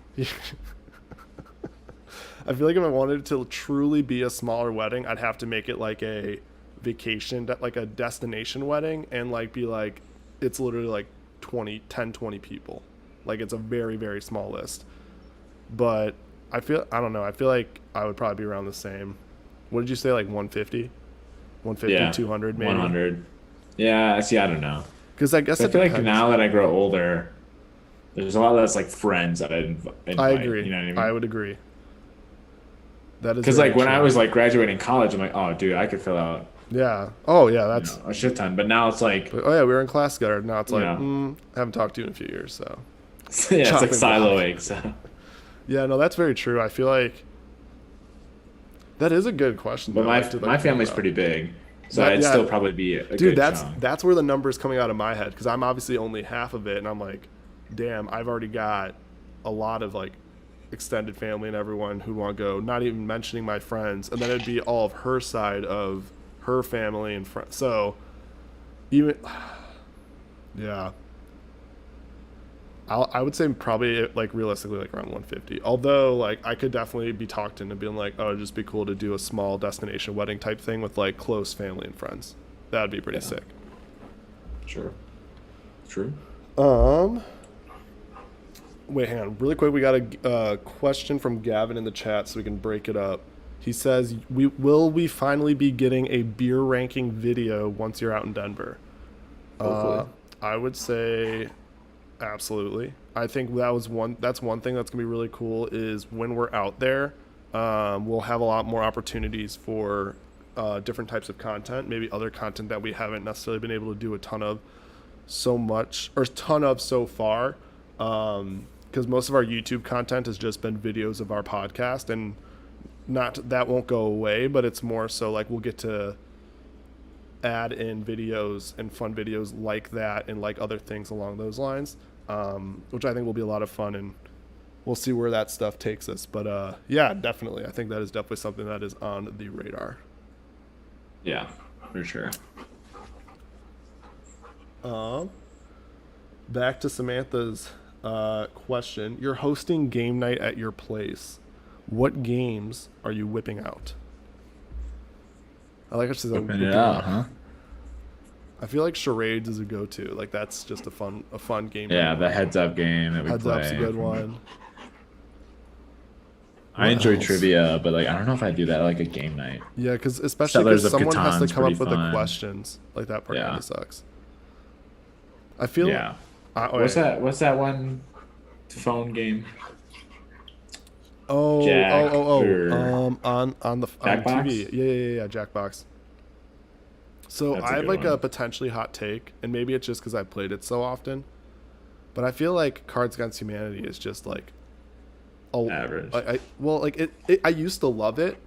I feel like if I wanted it to truly be a smaller wedding, I'd have to make it like a vacation, like a destination wedding, and like be like, it's literally like 20 people. Like it's a very, very small list. But I don't know, I feel like I would probably be around the same. What did you say, like 150? 150, Yeah. 200 maybe? 100. Yeah. See, I don't know. Because I guess So I it feel like depends. now that I grow older, there's a lot less like friends that I I invite. agree. You know what I I mean? would agree. That is Because very like when I true. was like graduating college, I'm like, oh, dude, I could fill out, Yeah. Oh, yeah, that's. a shit ton. But now it's like, Oh, yeah, we were in class together. Now it's you like, know, haven't talked to you in a few years, so. yeah, it's like Chopping block. siloing. So, Yeah, no, that's very true. I feel like that is a good question but though, like to my like think family's about. pretty big, so That it'd still yeah, probably be a dude, good that's chunk. that's where the numbers coming out of my head because I'm obviously only half of it, and I'm like, damn, I've already got a lot of like extended family and everyone who want to go. Not even mentioning my friends, and then it'd be all of her side of her family and friends. So even yeah, I would say probably like realistically like around 150. Although like I could definitely be talked into being like, oh, it'd just be cool to do a small destination wedding type thing with like close family and friends. That'd be pretty Yeah, sick. sure, true. Um, wait, hang on, really quick. We got a question from Gavin in the chat, so we can break it up. He says, we finally be getting a beer ranking video once you're out in Denver?" Hopefully, I would say absolutely. I think that's one thing that's gonna be really cool is when we're out there, we'll have a lot more opportunities for different types of content, maybe other content that we haven't necessarily been able to do a ton of so far. Because most of our YouTube content has just been videos of our podcast, and not that won't go away, but it's more so like we'll get to add in videos and fun videos like that and like other things along those lines, which I think will be a lot of fun, and we'll see where that stuff takes us. But yeah, definitely, I think that is definitely something that is on the radar. yeah, for sure. Back to Samantha's question: you're hosting game night at your place. What games are you whipping out? I like how she says I'm Whipping whipping it out, out. huh? I feel like charades is a go-to. Like that's just a fun game Yeah, night the one. heads up game that we Heads up's a play. good one. I What enjoy else? trivia, but like I don't know if I do that like a game night. Yeah, because especially Settlers because of someone has to Catan's come pretty up with the fun. questions. Like that part kind Yeah, of sucks. I feel. yeah. Oh, What's wait. that? What's that one phone game? Oh, oh, Jack oh, oh. or On TV. Jackbox? Yeah. Jackbox. So That's I a have good like a one. potentially hot take, and maybe it's just because I played it so often. But I feel like Cards Against Humanity is just like a, Average. well like I used to love it,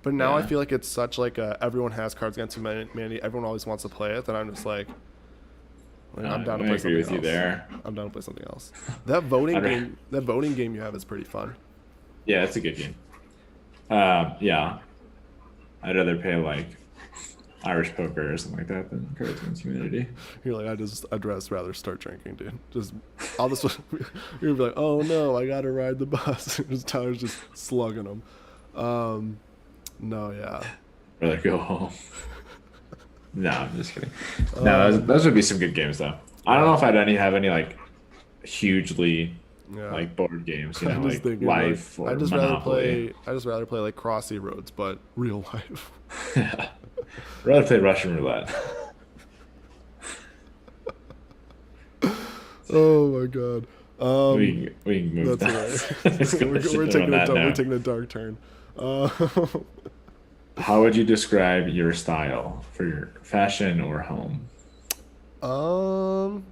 but now I Yeah. feel like it's such like a everyone has Cards Against Humanity, everyone always wants to play it. That I'm just like, No, I'm down to I play agree something with you else. there. I'm down to play something else. I'd ra- That voting game you have is pretty fun. Yeah, it's a good game. Yeah, I'd rather play like Irish poker or something like that than Cards Against Humanity. You're like, I'd just rather start drinking, dude. Just, I'll just, you're gonna be like, oh no, I gotta ride the bus. Just Tyler's just slugging them. No, yeah, Rather go home. No, I'm just kidding. No, those would be some good games though. I don't know if have any like hugely yeah. like board games, I'm just like thinking, Life or Monopoly. I just rather play like Crossy Roads, but real life. Yeah. Rather play Russian roulette. Oh my god. We can move That's that. right. Discussion We're on taking that we're note. taking a dark turn. Uh, How would you describe your style for your fashion or home? um,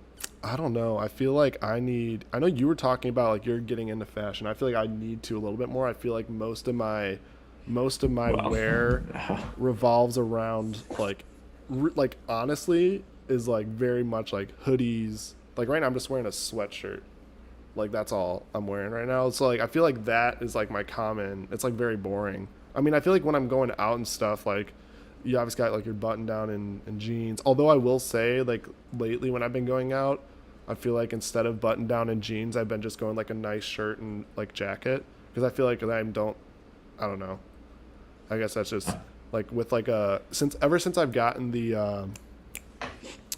I don't know. I feel like I need. I know you were talking about like you're getting into fashion. I feel like I need to a little bit more. I feel like most of my Well, wear revolves around like honestly is like very much like hoodies. Like right now, I'm just wearing a sweatshirt. Like that's all I'm wearing right now. So like I feel like that is like my common. It's like very boring. I mean, I feel like when I'm going out and stuff, like you obviously got like your button down and jeans. Although I will say, like lately when I've been going out, I feel like instead of button down and jeans, I've been just going like a nice shirt and like jacket because I feel like I don't know. I guess that's just like with like a since I've gotten the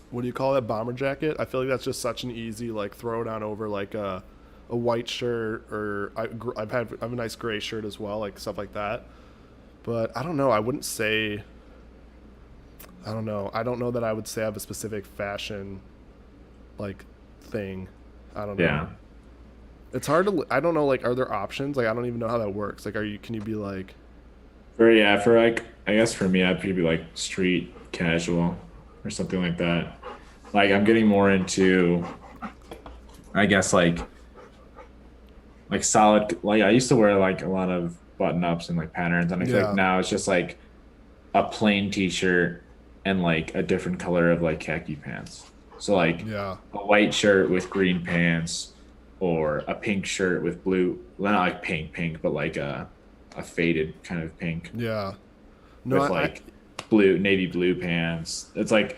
what do you call it, bomber jacket. I feel like that's just such an easy like throw down over like a white shirt or I have a nice gray shirt as well, like stuff like that. But I don't know. I wouldn't say. I don't know. I don't know that I would say I have a specific fashion like thing. I don't know. yeah. It's hard to. I don't know. Like, are there options? Like, I don't even know how that works. Like, are you? Can you be like? For like, I guess for me, I'd be like street casual or something like that. Like, I'm getting more into, I guess, like solid. Like, I used to wear like a lot of button ups and like patterns, and I feel like Yeah. now it's just like a plain t-shirt and like a different color of like khaki pants. So like Yeah. a white shirt with green pants or a pink shirt with blue, well, not like pink, but like a faded kind of pink Yeah. No. with like blue, navy blue pants. It's like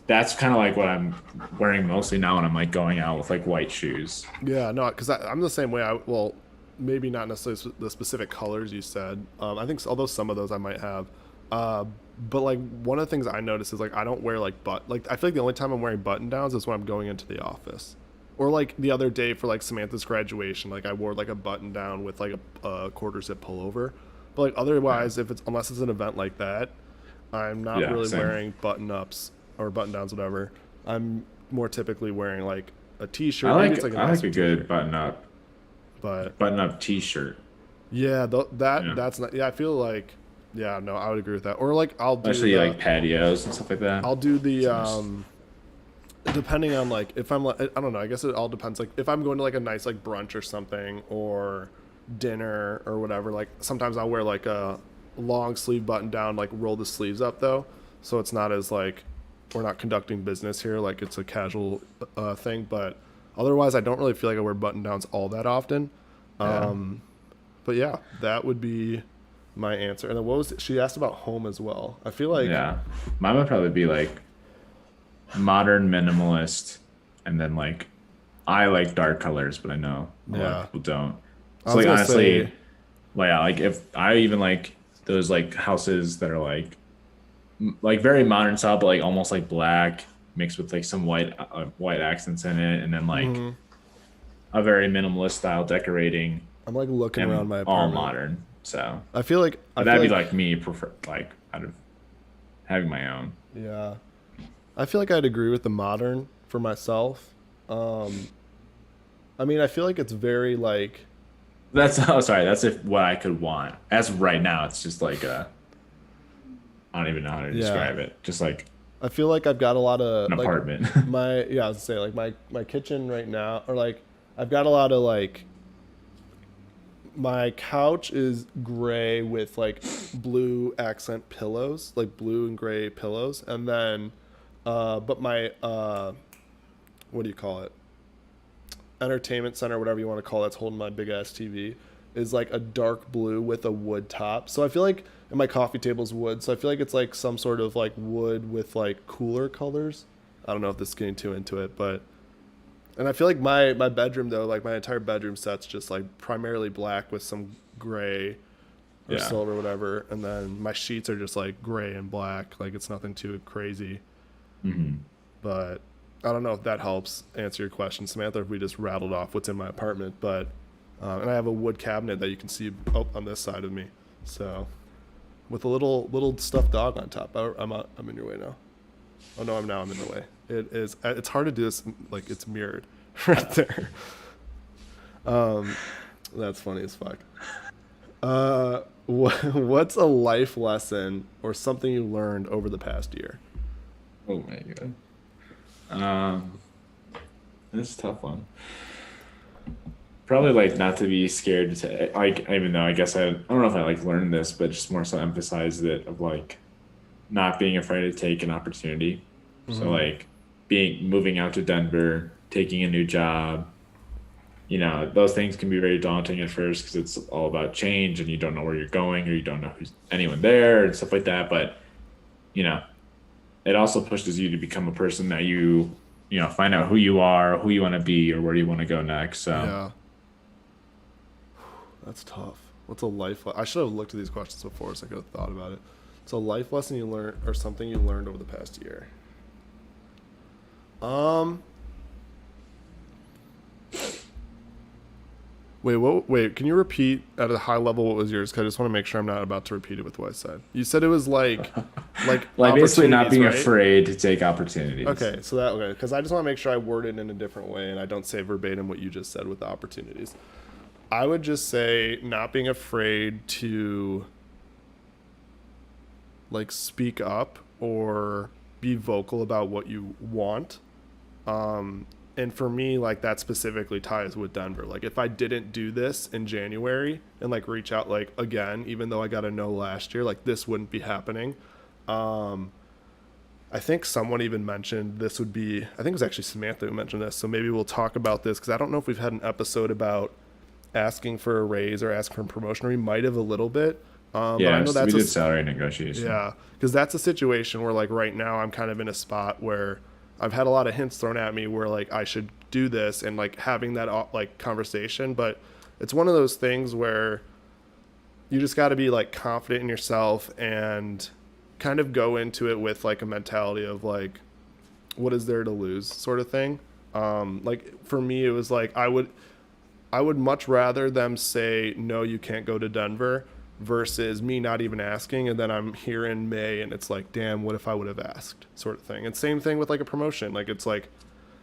that's kind of like what I'm wearing mostly now when I'm like going out with like white shoes. Yeah, no, because I'm the same way. Well, maybe not necessarily the specific colors you said. I think although some of those I might have, uh, but like one of the things I notice is like I don't wear like I feel like the only time I'm wearing button downs is when I'm going into the office, or like the other day for like Samantha's graduation, like I wore like a button down with like a quarter zip pullover. But like Yeah. otherwise, if it's unless it's an event like that, I'm not Yeah, really same. wearing button ups or button downs, whatever. I'm more typically wearing like a I t-shirt. Maybe it's like like a I like nicer a good t-shirt, but button up t-shirt. yeah, Yeah. that's not. Yeah, I feel like yeah, no, I would agree with that. Or like Especially like patios and stuff like that. I'll do the It's nice. depending on like if I'm like I don't know. I guess it all depends. Like if I'm going to like a nice like brunch or something or dinner or whatever. Like sometimes I'll wear like a long sleeve button down, like roll the sleeves up though, so it's not as like we're not conducting business here. Like it's a casual thing, but otherwise I don't really feel like I wear button downs all that often. Yeah. But yeah, that would be my answer. And then what was it? She asked about home as well. I feel like Yeah. Mine would probably be like modern minimalist and then like I like dark colors, but I know a lot of yeah. people don't. I So was like gonna honestly, say like yeah, like if I even like those like houses that are like very modern style, but like almost like black mixed with like some white accents in it, and then like a very minimalist style decorating I'm like looking around and my all apartment. modern. So I feel that'd be like like me prefer like out of having my own. yeah. I feel like I'd agree with the modern for myself. Um I mean, I feel like it's very like That's oh sorry, that's if what I could want. As of right now, it's just like I don't even know how to yeah. describe it. Just like I feel like I've got a lot an of like apartment. my yeah, I was gonna say like my kitchen right now or like I've got a lot of like my couch is gray with like blue accent pillows, like blue and gray pillows, and then but my what do you call it? Entertainment center, whatever you want to call it, that's holding my big ass TV, is like a dark blue with a wood top. So I feel like and my coffee table's wood, so I feel like it's like some sort of like wood with like cooler colors. I don't know if this is getting too into it, but and I feel like my bedroom though, like my entire bedroom set's just like primarily black with some gray or Yeah. silver, whatever, and then my sheets are just like gray and black. Like it's nothing too crazy, Hmm. but I don't know if that helps answer your question, Samantha. If we just rattled off what's in my apartment, but and I have a wood cabinet that you can see on this side of me, so with a little stuffed dog on top. I'm in your way now. Oh no, I'm in the way. It's hard to do this like it's mirrored right there. Um, that's funny as fuck. What's a life lesson or something you learned over the past year? Oh my god. Um, this is a tough one. Probably like not to be scared to like, even though I guess I don't know if I like learned this, but just more so emphasized it of like not being afraid to take an opportunity. So Mm-hmm. like being moving out to Denver, taking a new job, those things can be very daunting at first because it's all about change and you don't know where you're going or you don't know who's anyone there and stuff like that. But, you know, it also pushes you to become a person that find out who you are, who you want to be, or where you want to go next. So, Yeah, that's tough. What's a I should have looked at these questions before, so I could have thought about it. It's a life lesson you learned or something you learned over the past year. Um, Wait, what? Wait, can you repeat at a high level what was yours? Because I just want to make sure I'm not about to repeat it with what I said. You said it was like like basically not opportunities, being right? afraid to take opportunities. Okay, so that okay, because I just want to make sure I word it in a different way and I don't say verbatim what you just said with the opportunities. I would just say not being afraid to like speak up or be vocal about what you want. And for me, like that specifically ties with Denver. Like if I didn't do this in January and like reach out like again, even though I got a no last year, like this wouldn't be happening. Um, I think someone even mentioned this would be. I think it was actually Samantha who mentioned this. So maybe we'll talk about this because I don't know if we've had an episode about asking for a raise or asking for a promotion. Or we might have a little bit, but I Yeah, know so we that's did salary negotiation. yeah, because that's a situation where like right now I'm kind of in a spot where I've had a lot of hints thrown at me where like I should do this and like having that like conversation, but it's one of those things where you just got to be like confident in yourself and kind of go into it with like a mentality of like what is there to lose sort of thing. Like for me it was like I would much rather them say no, you can't go to Denver versus me not even asking and then I'm here in May and it's like, damn, what if I would have asked, sort of thing. And same thing with like a promotion. Like it's like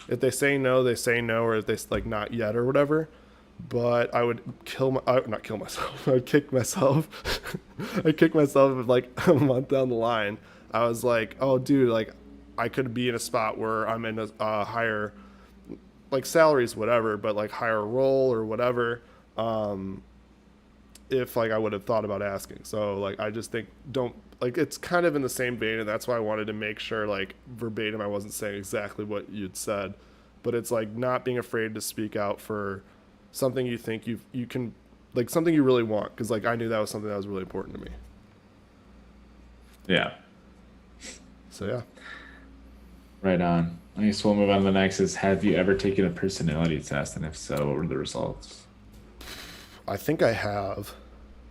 if they say no, they say no, or if they like not yet or whatever. But I would not kill myself. I'd kick myself. I'd kick myself if like a month down the line, I was like, oh, dude, like I could be in a spot where I'm in a higher like salaries, whatever, but like higher role or whatever. Um, if like I would have thought about asking. So like I just think don't like it's kind of in the same vein, and that's why I wanted to make sure like verbatim I wasn't saying exactly what you'd said, but it's like not being afraid to speak out for something you think you can like something you really want because like I knew that was something that was really important to me. Yeah, So yeah, right on. I guess we'll move on to the next is have you ever taken a personality test? And if so, what were the results? I think I have.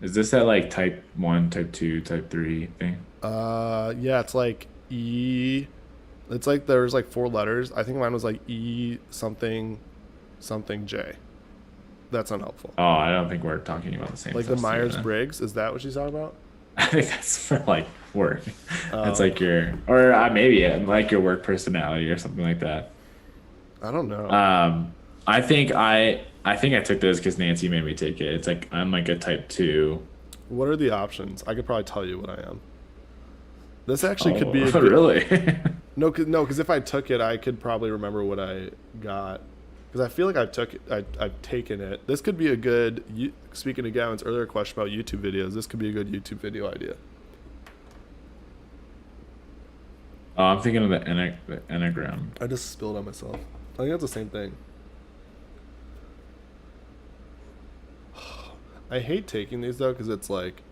Is this that like type one, type two, type three thing? Yeah, it's like E. It's like there's like four letters. I think mine was like E something something J. That's unhelpful. Oh, I don't think we're talking about the same Like the test here Myers then. Briggs, is that what she's talking about? I think that's for like work. That's Oh, like your, or maybe like your work personality or something like that. I don't know. Um, I think I took this because Nancy made me take it. It's like I'm like a type two. What are the options? I could probably tell you what I am. This actually could Oh, be a good. really? No, because if I took it, I could probably remember what I got. Because I feel like I've taken it. This could be a good. Speaking of Gavin's earlier question about YouTube videos, this could be a good YouTube video idea. Oh, I'm thinking of the enneagram. I just spilled on myself. I think that's the same thing. I hate taking these though because it's like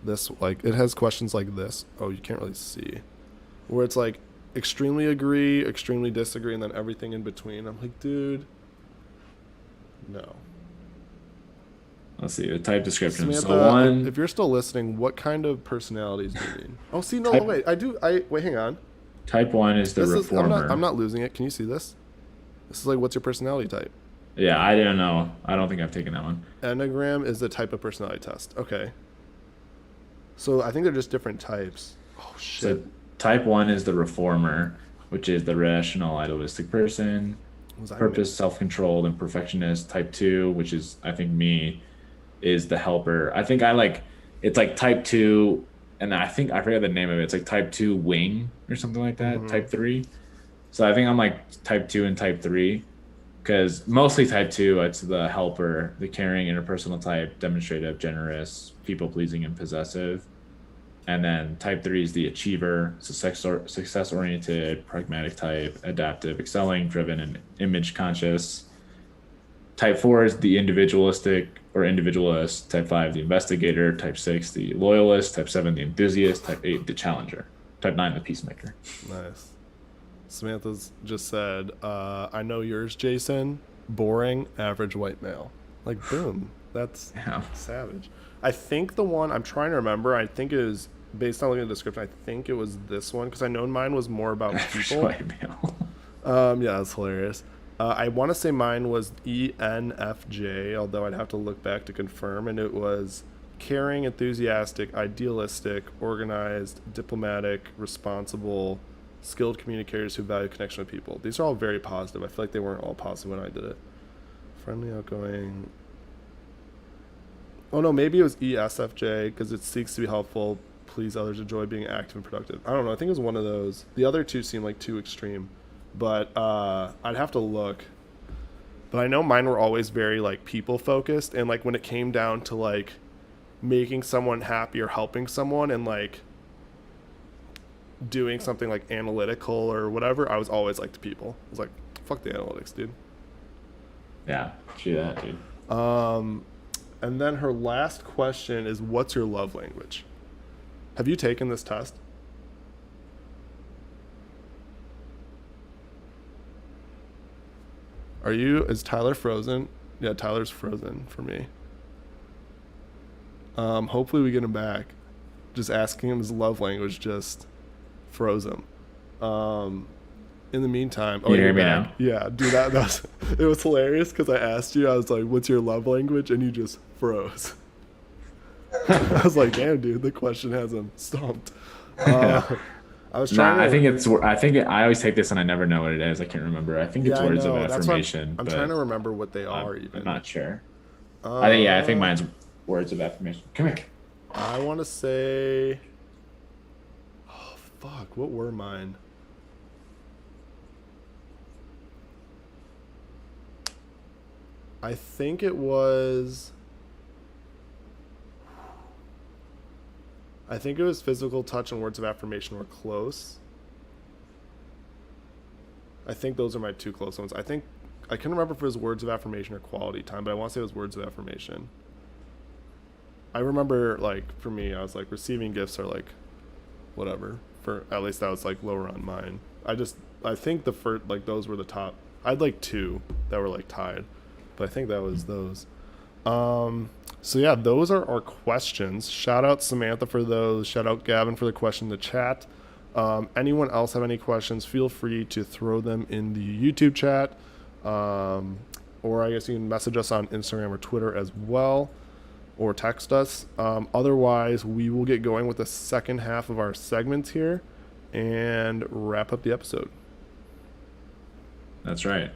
this. Like it has questions like this. Oh, you can't really see. Where it's like extremely agree, extremely disagree, and then everything in between. I'm like, dude, no. Let's see the type description. So Samantha, if one you're still listening, what kind of personalities do you mean? Oh, see, no, type wait, I do. I wait, hang on. type one is the This is. I'm not. I'm reformer. not losing it. Can you see this? This is like, what's your personality type? Yeah, I don't know. I don't think I've taken that one. Enneagram is the type of personality test. Okay. So I think they're just different types. Oh shit. So type one is the reformer, which is the rational, idealistic person. Was I purpose, self-controlled, and perfectionist. Type 2, which is I think me, is the helper. I think I like it's like type 2, and I think I forget the name of it. It's like type 2 wing or something like that. Mm-hmm. Type 3. So I think I'm like type 2 and type 3, because mostly type 2, it's the helper, the caring, interpersonal type, demonstrative, generous, people pleasing, and possessive. And then type 3 is the achiever, success oriented, pragmatic type, adaptive, excelling, driven, and image conscious. Type 4 is the individualistic or individualist. Type 5, the investigator. Type 6, the loyalist. Type 7, the enthusiast. Type 8, the challenger. Type 9, the peacemaker. Nice. Samantha's just said, I know yours, Jason. Boring, average white male. Like, boom. That's Yeah. savage. I think the one I'm trying to remember, I think it is based on looking at the description, I think it was this one because I know mine was more about Average people. white male. Yeah, that's hilarious. I want to say mine was ENFJ, although I'd have to look back to confirm, and it was caring, enthusiastic, idealistic, organized, diplomatic, responsible, skilled communicators who value connection with people. These are all very positive. I feel like they weren't all positive when I did it. Friendly, outgoing. Oh no, maybe it was ESFJ because it seeks to be helpful, please others, enjoy being active and productive. I don't know. I think it was one of those. The other two seem like too extreme, but I'd have to look. But I know mine were always very like people focused, and like when it came down to like making someone happy or helping someone and like doing something like analytical or whatever, I was always like to people. I was like, fuck the analytics, dude. Yeah, true that, dude. And then her last question is, what's your love language? Have you taken this test? Is Tyler frozen? Yeah, Tyler's frozen for me. Hopefully we get him back. Just asking him his love language just froze him. In the meantime, Can you hear you're me back. now? Yeah, dude, it was hilarious because I asked you, I was like, what's your love language? And you just froze. I was like, damn, dude, the question has him stumped. Yeah. I was trying Nah, I to. think it's. I think I always take this and I never know what it is. I can't remember. I think Yeah, it's I words of know. That's what affirmation, I'm trying to but remember what they are I'm even. not sure. I think Uh, mine's words of affirmation. Come here. I want to say. Oh, fuck. What were mine? I think it was. I think it was physical touch and words of affirmation were close. I think those are my two close ones. I think I can remember if it was words of affirmation or quality time, but I want to say it was words of affirmation. I remember like for me, I was like receiving gifts are like whatever. For at least that was like lower on mine. I think the first like those were the top. I had like two that were like tied, but I think that was those. So yeah, those are our questions. Shout out Samantha for those. Shout out Gavin for the question in the chat. Anyone else have any questions? Feel free to throw them in the YouTube chat, or I guess you can message us on Instagram or Twitter as well, or text us. Otherwise, we will get going with the second half of our segments here and wrap up the episode. That's right.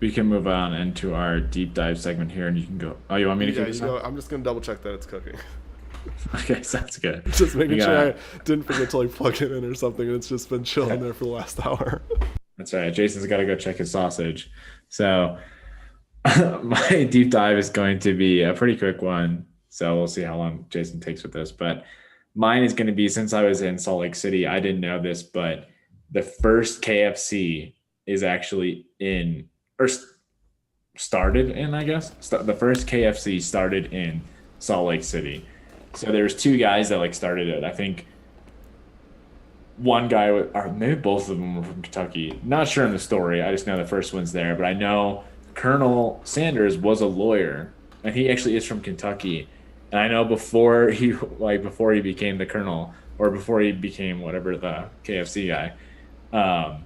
We can move on into our deep dive segment here, and you can go. Oh, you want me to Yeah, kick you this go. off? I'm just gonna double check that it's cooking. Okay, sounds good. Just We making got. sure I didn't forget to like plug it in or something, and it's just been chilling there for the last hour. That's right. Jason's got to go check his sausage. So my deep dive is going to be a pretty quick one. So we'll see how long Jason takes with this. But mine is going to be, since I was in Salt Lake City, I didn't know this, but the first KFC is actually in, or started in, I guess. The first KFC started in Salt Lake City. So there's two guys that like started it. I think one guy, or maybe both of them were from Kentucky. Not sure in the story. I just know the first one's there. But I know Colonel Sanders was a lawyer, and he actually is from Kentucky. And I know before he became the colonel, or before he became whatever the KFC guy,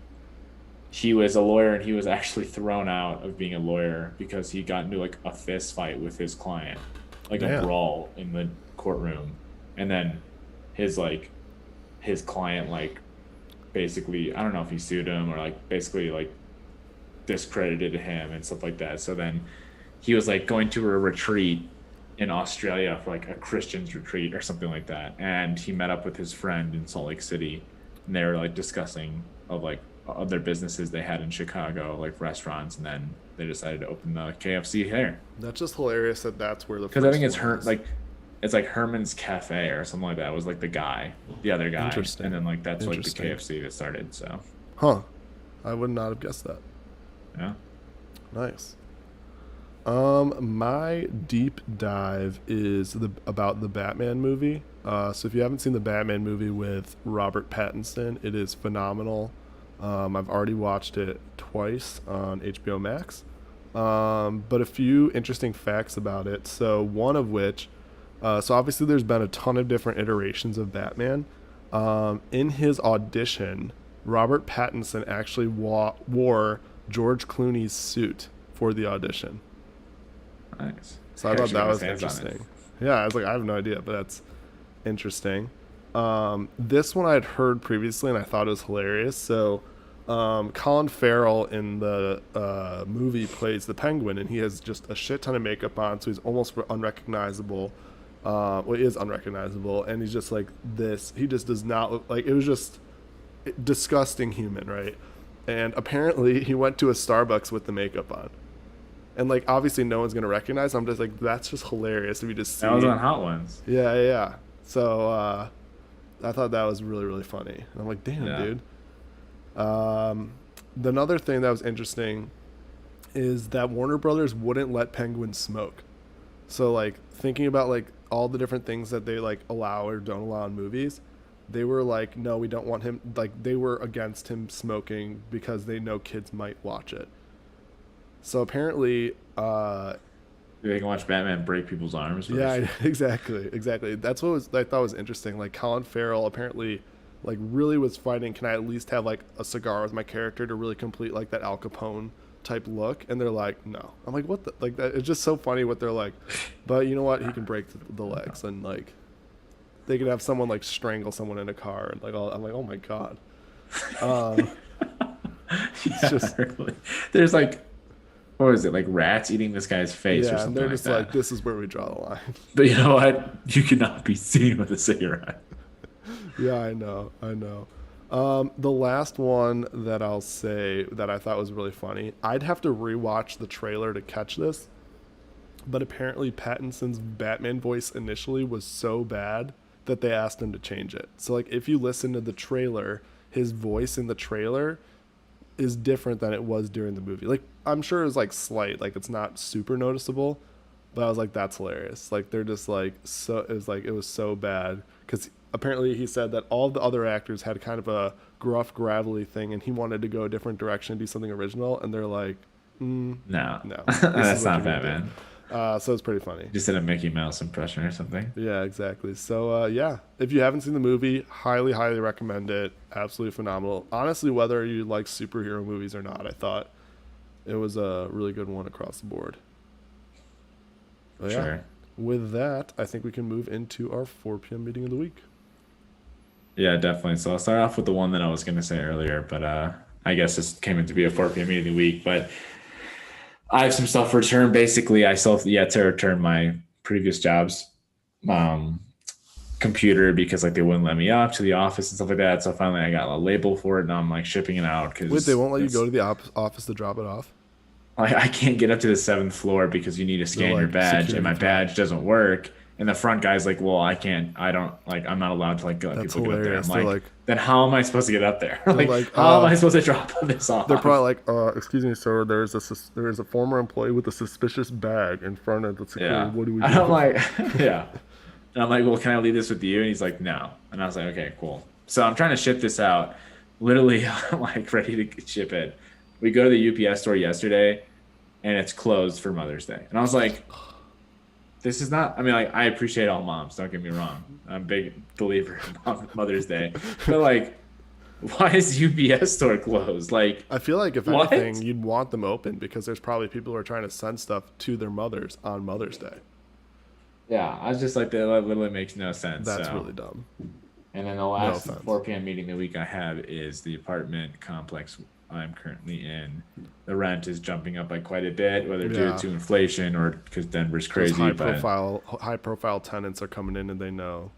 he was a lawyer, and he was actually thrown out of being a lawyer because he got into like a fist fight with his client, like a Damn. brawl in the courtroom, and then his client like basically, I don't know if he sued him or like basically like discredited him and stuff like that. So then he was like going to a retreat in Australia for like a Christian's retreat or something like that. And he met up with his friend in Salt Lake City, and they were like discussing of like other businesses they had in Chicago, like restaurants, and then they decided to open the KFC here. That's just hilarious that that's where the Because I think first it's one is. like it's like Herman's Cafe or something like that. It was like the other guy, Interesting. and then like that's like the Interesting. KFC that started. So Huh. I would not have guessed that. yeah, Nice. My deep dive is about the Batman movie. So if you haven't seen the Batman movie with Robert Pattinson, it is phenomenal. I've already watched it twice on HBO Max. But a few interesting facts about it. So one of which, so obviously there's been a ton of different iterations of Batman. In his audition, Robert Pattinson actually wore George Clooney's suit for the audition. nice. So I thought Actually that got was his hands on it. interesting. Yeah, I was like, I have no idea, but that's interesting. This one I'd heard previously, and I thought it was hilarious. So, Colin Farrell in the movie plays the Penguin, and he has just a shit ton of makeup on, so he's almost unrecognizable. Well, he is unrecognizable, and he's just like this. He just does not look like, it was just disgusting human, right? And apparently, he went to a Starbucks with the makeup on. And like obviously no one's gonna recognize. I'm just like, that's just hilarious if you just see. That was on Hot Ones. Yeah. So I thought that was really, really funny. And I'm like, damn, Yeah. dude. Another thing that was interesting is that Warner Brothers wouldn't let Penguin smoke. So like thinking about like all the different things that they like allow or don't allow in movies, they were like, no, we don't want him. Like they were against him smoking because they know kids might watch it. So apparently, They can watch Batman break people's arms. yeah, exactly. That's what I thought was interesting. Like Colin Farrell apparently, like really was fighting. Can I at least have like a cigar with my character to really complete like that Al Capone type look? And they're like, no. I'm like, what the like that? It's just so funny what they're like. But you know what? He can break the legs and like they could have someone like strangle someone in a car and like all. I'm like, oh my god. Yeah, just- really. There's like, what was it, like rats eating this guy's face or Yeah, and something they're like just that. like, this is where we draw the line. But you know what? You cannot be seen with a cigarette. Yeah, I know. The last one that I'll say that I thought was really funny, I'd have to rewatch the trailer to catch this, but apparently Pattinson's Batman voice initially was so bad that they asked him to change it. So like if you listen to the trailer, his voice in the trailer is different than it was during the movie. Like I'm sure it was like slight, like it's not super noticeable, but I was like, that's hilarious. Like they're just like so it was so bad because apparently he said that all the other actors had kind of a gruff, gravelly thing, and he wanted to go a different direction, do something original, and they're like, No, no, this is that's what not you're gonna Batman. do. So it's pretty funny. Just did a Mickey Mouse impression or something. Yeah, exactly. So yeah, if you haven't seen the movie, highly, highly recommend it. Absolutely phenomenal. Honestly, whether you like superhero movies or not, I thought it was a really good one across the board. But yeah, Sure. with that, I think we can move into our 4 p.m. meeting of the week. Yeah, definitely. So I'll start off with the one that I was going to say earlier, but I guess this came in to be a 4 p.m. meeting of the week. But I have some stuff returned. Basically, I still have yet to return my previous job's computer because like they wouldn't let me up to the office and stuff like that. So finally, I got a label for it, and I'm like shipping it out because Wait, they won't let you go to the office to drop it off? I can't get up to the 7th floor because you need to scan your like, badge, and my security badge doesn't work. And the front guy's like, well, I'm not allowed to like let That's people get up there. I'm hilarious. They're like, like- then how am I supposed to get up there? like, how am I supposed to drop this off? They're probably like, excuse me, sir, there is a former employee with a suspicious bag in front of the security. Yeah. What do we do? And I'm like, yeah. And I'm like, well, can I leave this with you? And he's like, no. And I was like, okay, cool. So I'm trying to ship this out. Literally, I'm like ready to ship it. We go to the UPS store yesterday, and it's closed for Mother's Day. And I was like, this is not, I mean, like, I appreciate all moms, don't get me wrong. I'm a big believer in Mother's Day. But, like, why is UPS store closed? Like, I feel like if what? anything, you'd want them open because there's probably people who are trying to send stuff to their mothers on Mother's Day. yeah, I was just like, that literally makes no sense. That's so. really dumb. And then the No last offense. 4 p.m. meeting of the week I have is the apartment complex I'm currently in. The rent is jumping up by quite a bit, whether due Yeah, to inflation or because Denver's those crazy. But high profile tenants are coming in, and they know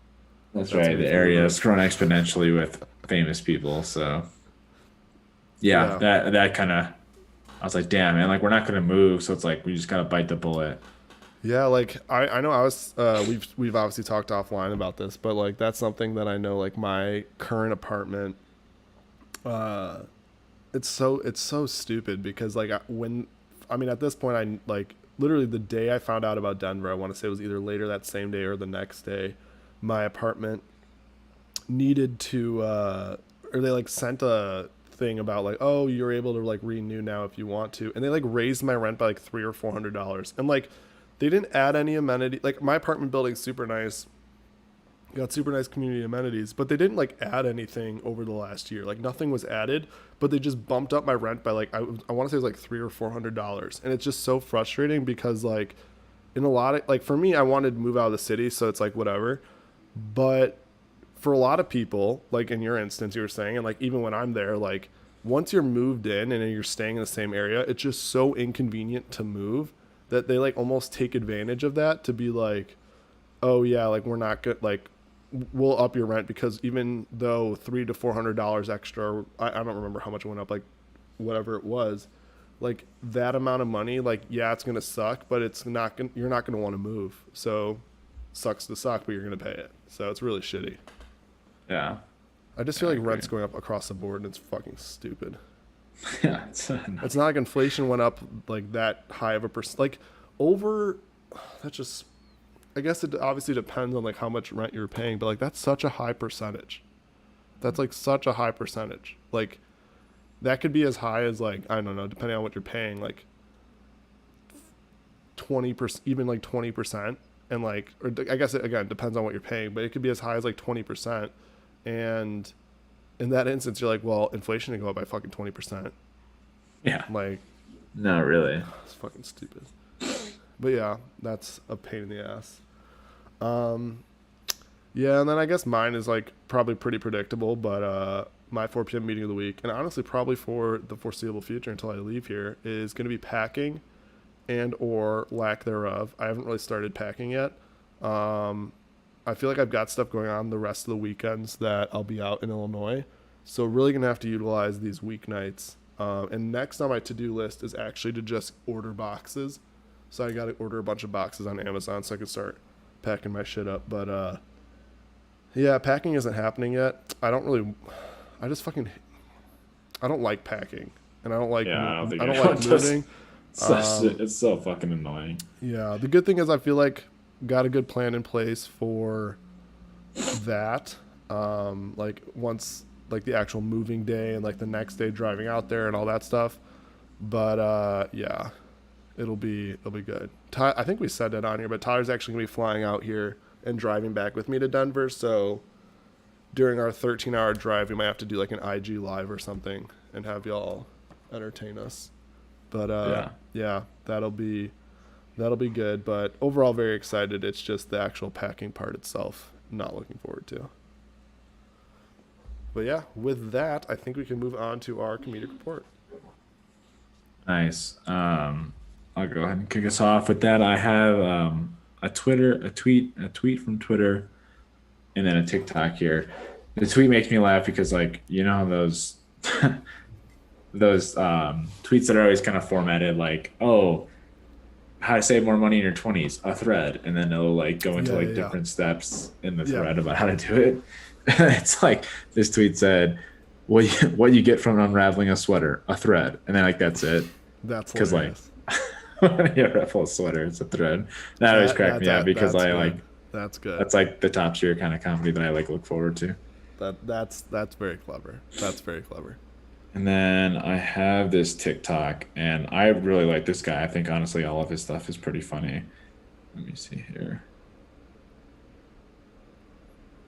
that's that's right. gonna The be through the area has roof. grown exponentially with famous people. So yeah, Yeah, that kind of I was like, damn, man, like we're not gonna move, so it's like we just gotta bite the bullet. yeah. Like I know I was we've obviously talked offline about this, but like that's something that I know. Like my current apartment, it's so stupid because like when I mean at this point I like literally the day I found out about Denver, I want to say it was either later that same day or the next day, my apartment needed to or they like sent a thing about like, oh, you're able to like renew now if you want to, and they like raised my rent by like $300 or $400, and like they didn't add any amenity. Like my apartment building's super nice, got super nice community amenities, but they didn't like add anything over the last year. Like nothing was added, but they just bumped up my rent by like I want to say it was like $300 or $400, and it's just so frustrating because like in a lot of like for me, I wanted to move out of the city, so it's like whatever, but for a lot of people, like in your instance, you were saying, and like even when I'm there, like once you're moved in and you're staying in the same area, it's just so inconvenient to move that they like almost take advantage of that to be like, oh yeah, like we're not good, like we'll up your rent because even though $300 to $400 extra, I don't remember how much it went up, like whatever it was, like that amount of money, like yeah, it's gonna suck, but it's not gonna, you're not gonna want to move. So sucks to suck, but you're gonna pay it. So it's really shitty. Yeah, I just yeah, feel I like agree. rent's going up across the board and it's fucking stupid. Yeah, It's not like inflation went up like that high of a percent. Like over, that's just. I guess it obviously depends on like how much rent you're paying, but like that's such a high percentage. That's like such a high percentage. Like that could be as high as like I don't know, depending on what you're paying, like 20%, even like 20%, and like or I guess it again depends on what you're paying, but it could be as high as like 20%, and in that instance, you're like, well, inflation can go up by fucking 20%. yeah, Like, no, really. it's fucking stupid. But yeah, that's a pain in the ass. Um, yeah, and then I guess mine is like probably pretty predictable, but my 4 p.m. meeting of the week, and honestly, probably for the foreseeable future until I leave here, is going to be packing and or lack thereof. I haven't really started packing yet. Um, I feel like I've got stuff going on the rest of the weekends that I'll be out in Illinois, so really gonna have to utilize these weeknights. And next on my to-do list is actually to just order boxes. So I got to order a bunch of boxes on Amazon so I can start packing my shit up. But yeah, packing isn't happening yet. I don't really. I just fucking. I don't like packing, and I don't like. Yeah, I don't think I don't like anyone does. moving. It's so fucking annoying. Yeah, the good thing is I feel like got a good plan in place for that. Like once like the actual moving day and like the next day driving out there and all that stuff. But yeah, it'll be good. I think we said that on here, but Tyler's actually gonna be flying out here and driving back with me to Denver. So during our 13-hour drive, we might have to do like an IG live or something and have y'all entertain us. But Yeah. yeah, that'll be good. But overall, very excited. It's just the actual packing part itself. Not looking forward to. But yeah, with that, I think we can move on to our comedic report. Nice. I'll go ahead and kick us off with that. I have a tweet from Twitter, and then a TikTok here. The tweet makes me laugh because, like, you know, those those tweets that are always kind of formatted like, oh, how to save more money in your 20s, a thread, and then it'll like go into Yeah, like yeah, yeah. different steps in the Yeah, thread about how to do it. It's like this tweet said, what you get from unraveling a sweater, a thread, and then like that's it. that's Because like hilarious. when you ruffle a sweater, it's a thread. That always cracked me up because That's I good. like That's good. that's like the top tier kind of comedy that I like look forward to. That's very clever. That's very clever. And then I have this TikTok, and I really like this guy. I think honestly, all of his stuff is pretty funny. Let me see here.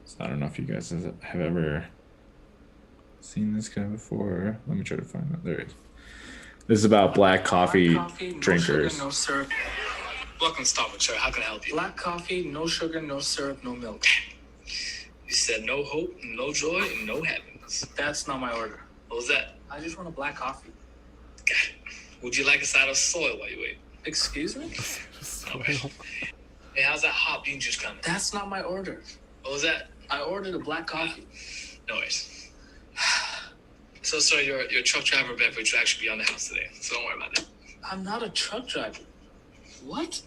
So I don't know if you guys have ever seen this guy before. Let me try to find that. There it is. This is about black coffee No drinkers. sugar, no syrup. Welcome to Starbucks, sir. How can I help you? Black coffee, no sugar, no syrup, no milk. You said no hope, no joy, and no happiness. That's not my order. What was that? I just want a black coffee. Got it. Would you like a side of soil while you wait? Excuse me? Okay. Hey, how's that hot bean juice coming? That's not my order. What was that? I ordered a black coffee. No worries. So, sir, your truck driver beverage will actually be on the house today, so don't worry about it. I'm not a truck driver. What?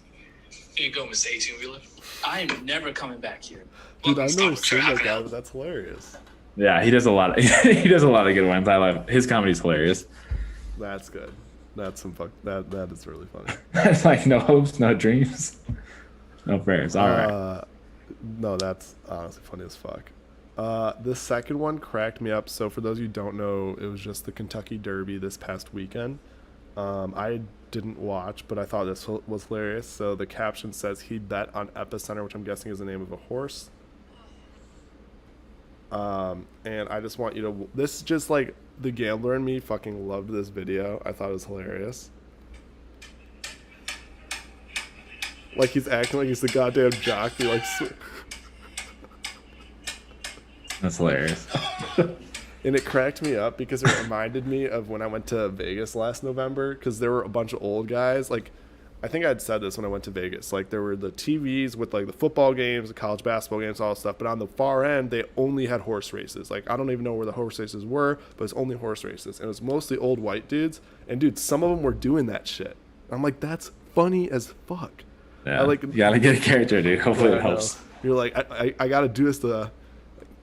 Here you go, Mr. 18-wheeler. I am never coming back here. Dude, I've never seen that guy, but that's hilarious. Yeah, he does a lot. He does a lot of good ones. I love his comedy's hilarious. That's good. That's some fuck. That is really funny. It's like no hopes, no dreams, no prayers. All right. No, that's honestly funny as fuck. The second one cracked me up. So for those of you who don't know, it was just the Kentucky Derby this past weekend. I didn't watch, but I thought this was hilarious. So the caption says he bet on Epicenter, which I'm guessing is the name of a horse. And I just want you to, this is just like the gambler in me fucking loved this video. I thought it was hilarious. Like he's acting like he's the goddamn jockey, like. That's hilarious. And it cracked me up because it reminded me of when I went to Vegas last November, because there were a bunch of old guys. Like, I think I'd said this when I went to Vegas. Like, there were the TVs with, like, the football games, the college basketball games, all that stuff. But on the far end, they only had horse races. Like, I don't even know where the horse races were, but it's only horse races. And it was mostly old white dudes. And, dude, some of them were doing that shit. I'm like, that's funny as fuck. Yeah, you gotta get a character, dude. Hopefully it helps. You're like, I gotta do this to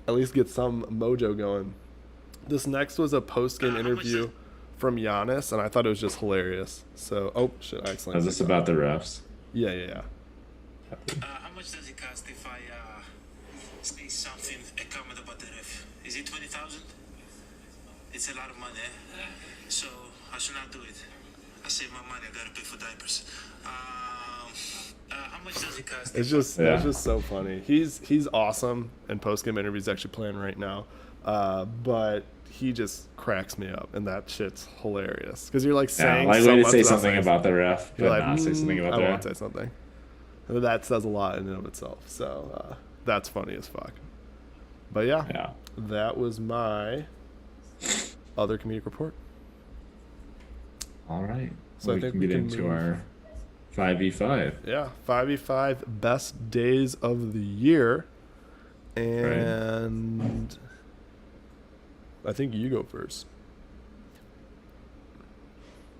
at least get some mojo going. This next was a post-game interview from Giannis, and I thought it was just hilarious. So, oh shit, I accidentally. Is this about the refs? Yeah. How much does it cost if I say something a comment about the ref? Is it 20,000? It's a lot of money, so I should not do it. I save my money. I gotta pay for diapers. How much does it cost? It's just so funny. He's awesome, and post-game interviews actually playing right now. But he just cracks me up, and that shit's hilarious because you're like saying way to say something about the ref, but like, not say something about the ref. I won't say something. That says a lot in and of itself. So that's funny as fuck. But yeah, that was my other comedic report. All right, so I think we can get into our 5v5. Yeah, 5v5 best days of the year, and. I think you go first.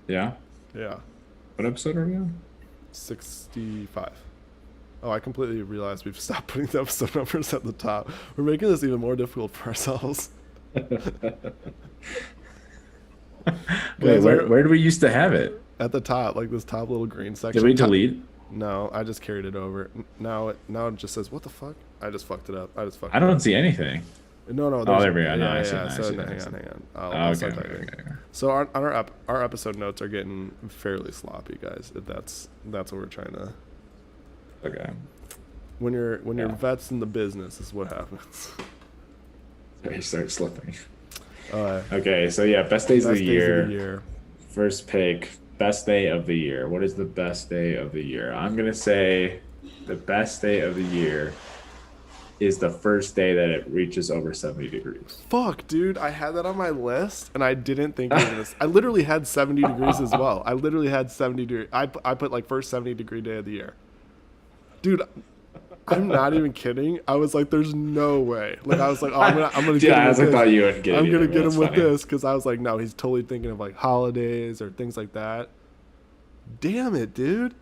Yeah? Yeah. What episode are we on? 65. Oh, I completely realized we've stopped putting the episode numbers at the top. We're making this even more difficult for ourselves. Wait, where do we used to have it? At the top, like this top little green section. Did we delete? No, I just carried it over. Now it just says, what the fuck? I just fucked it up. I don't see anything. No. Oh, there we go. Yeah. So hang on. Okay. So our episode notes are getting fairly sloppy, guys. If that's what we're trying to. Okay. When you're vets in the business, is what happens. You start slipping. Okay, so yeah, best days of the year. First pick, best day of the year. What is the best day of the year? I'm gonna say the best day of the year is the first day that it reaches over 70 degrees. Fuck, dude. I had that on my list, and I didn't think of this. I literally had 70 degrees as well. I literally had 70 degrees. I put like first 70-degree day of the year. Dude, I'm not even kidding. I was like, there's no way. Like, I was like, oh, I'm gonna get him with this. Thought you would get I'm going to get him with this, because I was like, no, he's totally thinking of like holidays or things like that. Damn it, dude.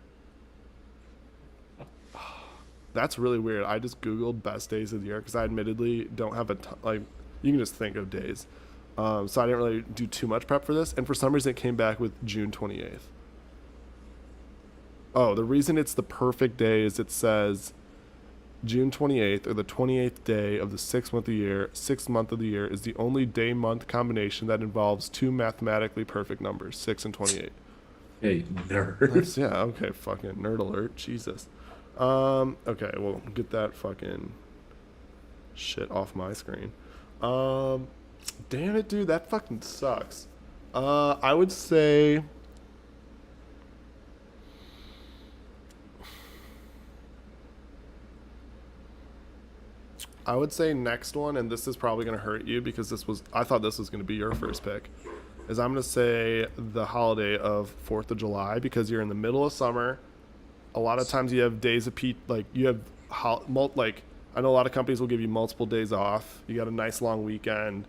That's really weird. I just Googled best days of the year because I admittedly don't have like, you can just think of days. So I didn't really do too much prep for this. And for some reason it came back with June 28th. Oh, the reason it's the perfect day is it says June 28th, or the 28th day of the sixth month of the year is the only day-month combination that involves two mathematically perfect numbers, 6 and 28. Hey, nerd. Yeah, okay, fucking nerd alert. Jesus. Okay, well, get that fucking shit off my screen. Damn it, dude, that fucking sucks. I would say I would say next one, and this is probably going to hurt you because I thought this was going to be your first pick, is I'm going to say the holiday of 4th of July because you're in the middle of summer. A lot of times you have days of you have I know a lot of companies will give you multiple days off. You got a nice long weekend.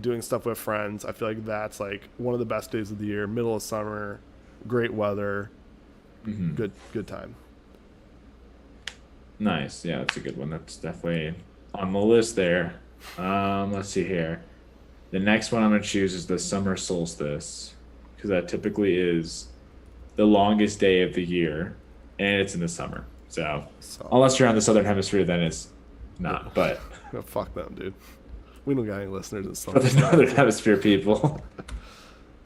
Doing stuff with friends. I feel like that's like one of the best days of the year. Middle of summer, great weather, good time. Nice. Yeah, that's a good one. That's definitely on the list there. Let's see here. The next one I'm going to choose is the summer solstice because that typically is the longest day of the year, and it's in the summer. So unless you're on the southern hemisphere, then it's not. But fuck them, dude. We don't got any listeners in for the northern hemisphere people.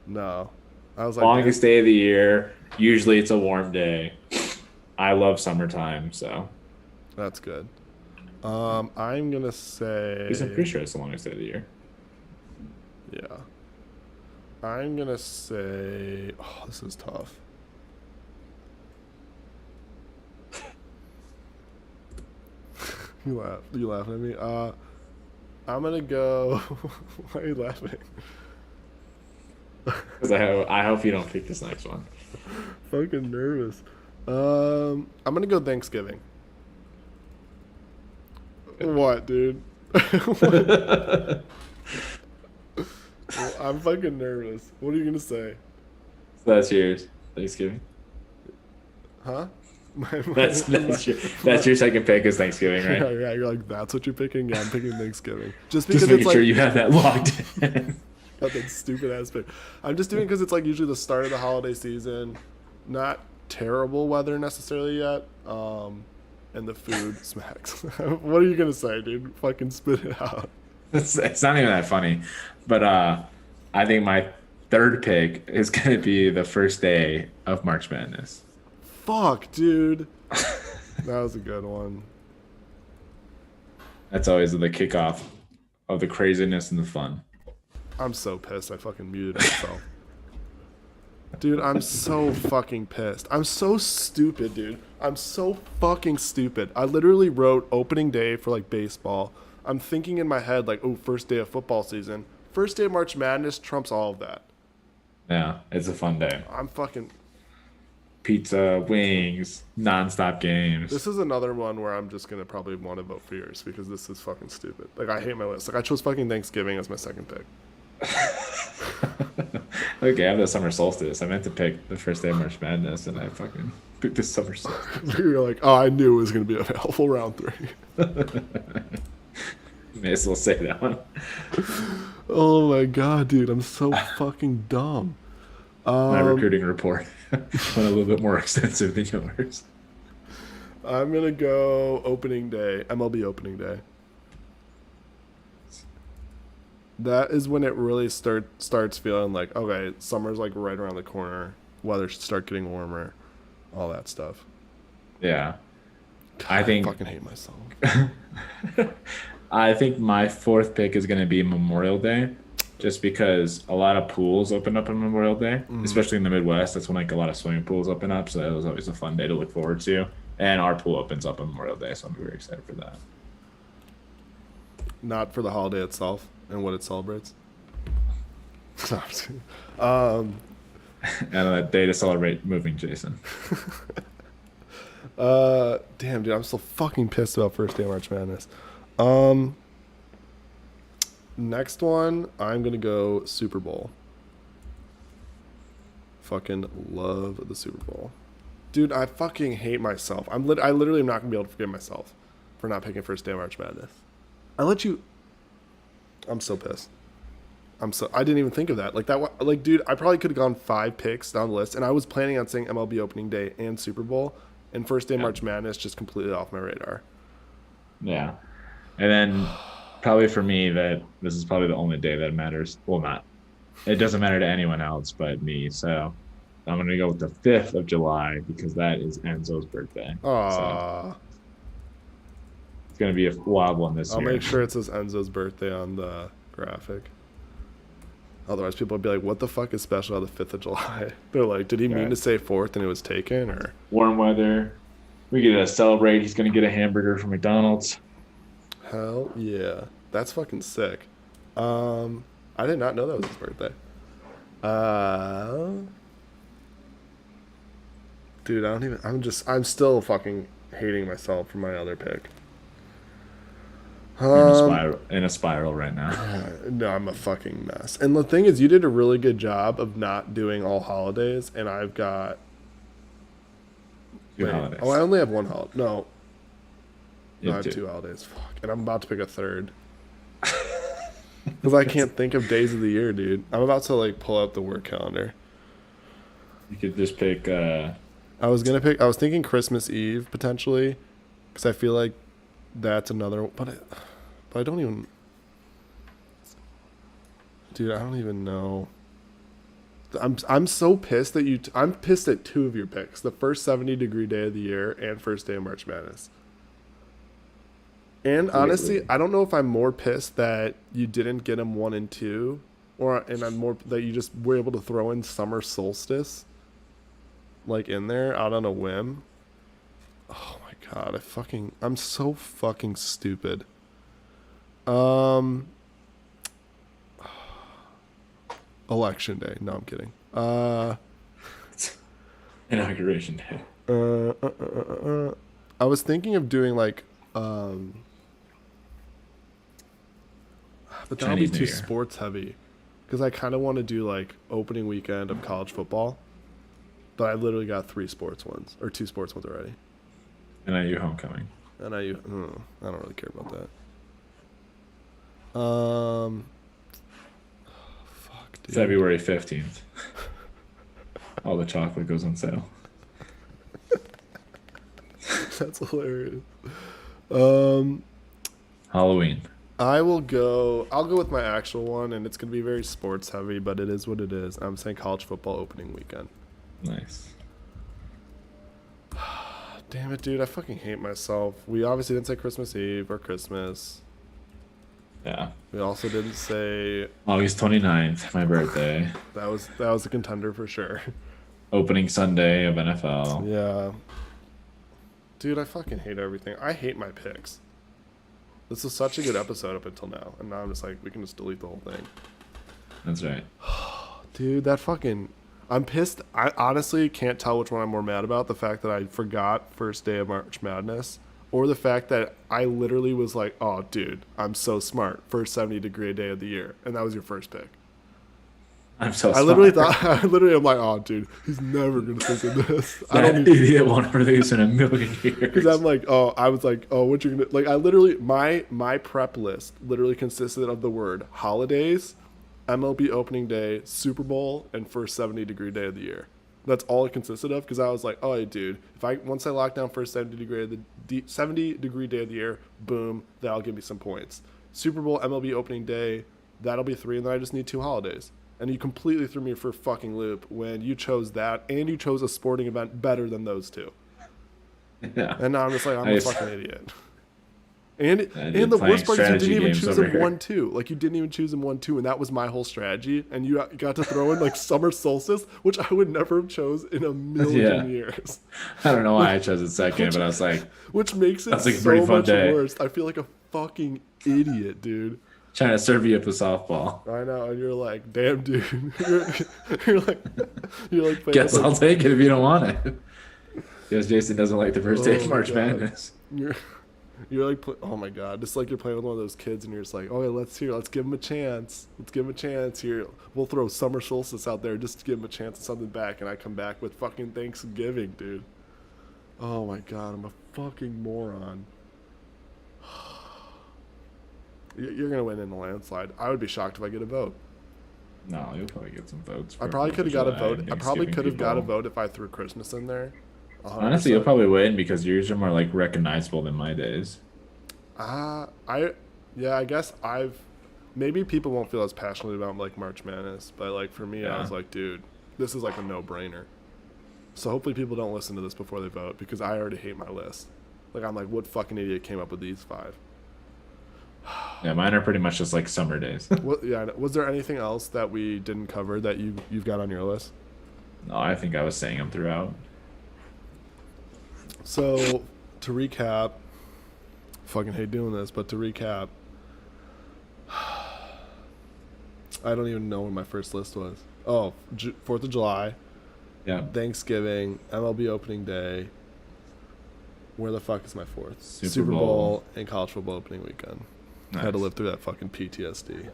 No, I was like longest day of the year. Usually, it's a warm day. I love summertime, so that's good. I'm gonna say. Because I'm pretty sure it's the longest day of the year. Yeah. I'm gonna say. Oh, this is tough. You laughing at me? I'm gonna go. Why are you laughing? Because I hope you don't pick this next one. Fucking nervous. I'm gonna go Thanksgiving. What, dude? What? Well, I'm fucking nervous. What are you gonna say? So that's yours. Thanksgiving. Huh? That's your second pick is Thanksgiving, right? Yeah, you're like, that's what you're picking? Yeah, I'm picking Thanksgiving. Just making sure you have that locked in. That stupid ass pick. I'm just doing it because it's like usually the start of the holiday season. Not terrible weather necessarily yet. And the food smacks. What are you going to say, dude? Fucking spit it out. It's not even that funny. But I think my third pick is going to be the first day of March Madness. Fuck, dude. That was a good one. That's always the kickoff of the craziness and the fun. I'm so pissed I fucking muted myself. Dude, I'm so fucking pissed. I'm so stupid, dude. I'm so fucking stupid. I literally wrote opening day for like baseball. I'm thinking in my head like, oh, first day of football season. First day of March Madness trumps all of that. Yeah, it's a fun day. I'm fucking... Pizza, wings, nonstop games. This is another one where I'm just going to probably want to vote for yours because this is fucking stupid. Like, I hate my list. Like, I chose fucking Thanksgiving as my second pick. Okay, I have the summer solstice. I meant to pick the first day of March Madness, and I fucking picked the summer solstice. You're like, oh, I knew it was going to be a helpful round 3. May as well say that one. Oh my god, dude. I'm so fucking dumb. My recruiting report went a little bit more extensive than yours. I'm going to go opening day, MLB opening day. That is when it really starts feeling like, okay, summer's like right around the corner. Weather should start getting warmer. All that stuff. Yeah. God, I fucking hate myself. I think my fourth pick is going to be Memorial Day. Just because a lot of pools open up on Memorial Day, especially in the Midwest. That's when like a lot of swimming pools open up. So that was always a fun day to look forward to. And our pool opens up on Memorial Day, so I'm very excited for that. Not for the holiday itself and what it celebrates. And a day to celebrate moving Jason. Damn, dude, I'm still fucking pissed about first day of March Madness. Next one, I'm going to go Super Bowl. Fucking love the Super Bowl. Dude, I fucking hate myself. I literally am not going to be able to forgive myself for not picking first day of March Madness. I'm so pissed. I didn't even think of that. Like, dude, I probably could have gone 5 picks down the list, and I was planning on saying MLB opening day and Super Bowl, and first day of March Madness just completely off my radar. Yeah. And then probably for me, that this is probably the only day that matters. Well, not. It doesn't matter to anyone else but me. So I'm going to go with the 5th of July because that is Enzo's birthday. So it's going to be a wild one this year. I'll make sure it says Enzo's birthday on the graphic. Otherwise, people would be like, what the fuck is special on the 5th of July? They're like, did he mean to say 4th and it was taken? Or warm weather. We get to celebrate. He's going to get a hamburger from McDonald's. Hell yeah. That's fucking sick. I did not know that was his birthday. Uh, dude, I don't even. I'm still fucking hating myself for my other pick. You're in a spiral right now. No, I'm a fucking mess. And the thing is, you did a really good job of not doing all holidays, and I've got. Two holidays. Oh, I only have one holiday. No, You I have have two. 2 holidays. Fuck, and I'm about to pick a third. Because I can't think of days of the year, dude. I'm about to like pull out the work calendar. You could just pick. I was thinking Christmas Eve potentially, because I feel like that's another. But I don't even. Dude, I don't even know. I'm so pissed that I'm pissed at 2 of your picks: the first 70-degree day of the year and first day of March Madness. And honestly, I don't know if I'm more pissed that you didn't get them 1 and 2, and I'm more that you just were able to throw in summer solstice, like in there out on a whim. Oh my god, I'm so fucking stupid. Election day. No, I'm kidding. Inauguration day. I was thinking of doing like, but that'll be Chinese New too Year. sports heavy, because I kind of want to do like opening weekend of college football, but I literally got 3 sports ones or 2 sports ones already, NIU homecoming. and I don't really care about that. Fuck, dude. February 15th. All the chocolate goes on sale. That's hilarious. Halloween. I'll go with my actual one, and it's gonna be very sports heavy, but it is what it is. I'm saying college football opening weekend. Nice. Damn it, dude! I fucking hate myself. We obviously didn't say Christmas Eve or Christmas. Yeah. We also didn't say August 29th, my birthday. that was a contender for sure. Opening Sunday of NFL. Yeah. Dude, I fucking hate everything. I hate my picks. This was such a good episode up until now, and now I'm just like, we can just delete the whole thing. That's right. Dude, I'm pissed. I honestly can't tell which one I'm more mad about. The fact that I forgot first day of March Madness, or the fact that I literally was like, oh, dude, I'm so smart. First 70-degree day of the year. And that was your first pick. I'm so I smart. literally am like, oh, dude, he's never going to think of this. I That don't even. idiot won't produce in a million years. Because I'm like, I was like, what you're going to. Like, I literally, my prep list literally consisted of the word holidays, MLB opening day, Super Bowl, and first 70-degree day of the year. That's all it consisted of, because I was like, oh, dude, once I lock down first 70-degree day of the year, boom, that'll give me some points. Super Bowl, MLB opening day, that'll be 3, and then I just need 2 holidays. And you completely threw me for a fucking loop when you chose that, and you chose a sporting event better than those 2. Yeah. And now I'm just like, I'm I a just- fucking idiot. And dude, the playing worst part is you didn't strategy even games choose over him here. 1-2. Like, you didn't even choose him 1-2, and that was my whole strategy. And you got to throw in like summer solstice, which I would never have chose in a million years. I don't know why I chose it second, but I was like, Which makes it That's like a so pretty fun much day. worse. I feel like a fucking idiot, dude. trying to serve you up a softball. I know, and you're like, damn, dude. you're like playing Guess with, I'll like, take it if you don't want it. Because Jason doesn't like the first day Oh of my March God. Madness. You're like, oh my god, just like you're playing with one of those kids, and you're just like, oh yeah, let's give him a chance. Let's give him a chance here. We'll throw summer solstice out there just to give him a chance of something back, and I come back with fucking Thanksgiving, dude. Oh my god, I'm a fucking moron. You're gonna win in the landslide. I would be shocked if I get a vote. No, you'll probably get some votes. I for probably could have got a vote. I probably Thanksgiving could have got a people. vote if I threw Christmas in there. 100%. Honestly, you'll probably win because yours are more like recognizable than my days. I guess maybe people won't feel as passionate about like March Madness, but like for me, I Yeah. was like, dude, this is like a no-brainer. So hopefully people don't listen to this before they vote, because I already hate my list. Like, I'm like, what fucking idiot came up with these 5? Yeah, mine are pretty much just like summer days. Was there anything else that we didn't cover that you've got on your list? No, I think I was saying them throughout. So to recap, fucking hate doing this, but to recap, I don't even know when my first list was. Oh, 4th of July, Yeah. Thanksgiving, MLB opening day. Where the fuck is my 4th? Super Bowl. And college football opening weekend. Nice. I had to live through that fucking PTSD.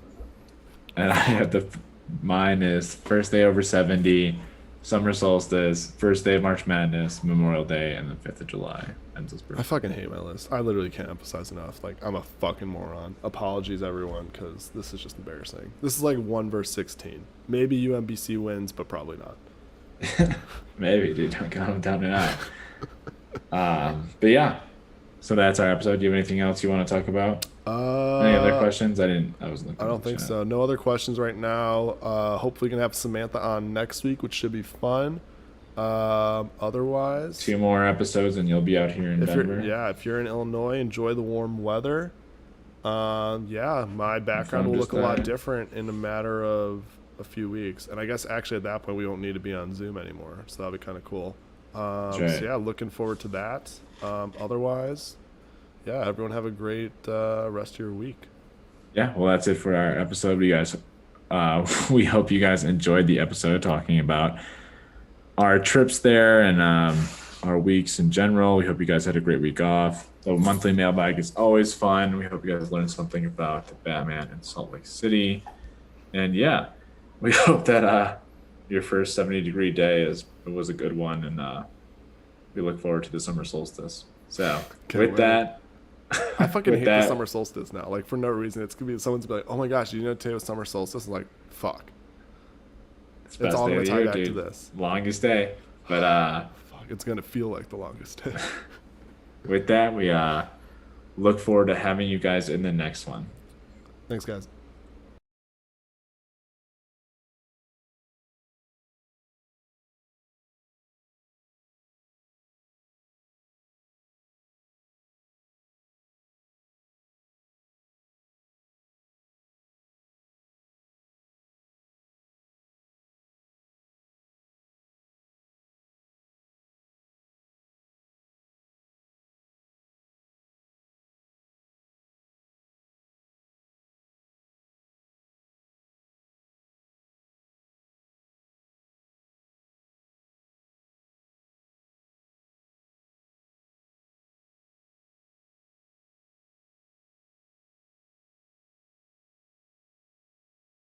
And I have mine is first day over 70, summer solstice, first day of March Madness, Memorial Day, and then 5th of July. Enzo's birthday. I fucking hate my list. I literally can't emphasize enough. Like, I'm a fucking moron. Apologies, everyone, because this is just embarrassing. This is like 1 versus 16. Maybe UMBC wins, but probably not. Maybe, dude. Don't count them down and out. But yeah, so that's our episode. Do you have anything else you want to talk about? Any other questions? I was looking. I don't think so. No other questions right now. Hopefully, we can have Samantha on next week, which should be fun. Otherwise, 2 more episodes and you'll be out here in Denver. If you're in Illinois, enjoy the warm weather. My background will look a lot different in a matter of a few weeks, and I guess actually at that point we won't need to be on Zoom anymore, so that'll be kind of cool. Right. So looking forward to that. Otherwise, everyone have a great rest of your week. Yeah, well, that's it for our episode. We hope you guys enjoyed the episode talking about our trips there and our weeks in general. We hope you guys had a great week off. The monthly mailbag is always fun. We hope you guys learned something about the Batman in Salt Lake City. And we hope that your first 70-degree day was a good one, and we look forward to the summer solstice. So that, I fucking hate the summer solstice now. Like, for no reason. It's gonna be someone's be like, "Oh my gosh, did you know today was summer solstice?" I'm like, fuck. It's all gonna tie back to this. Longest day, but fuck, it's gonna feel like the longest day. With that, we look forward to having you guys in the next one. Thanks, guys.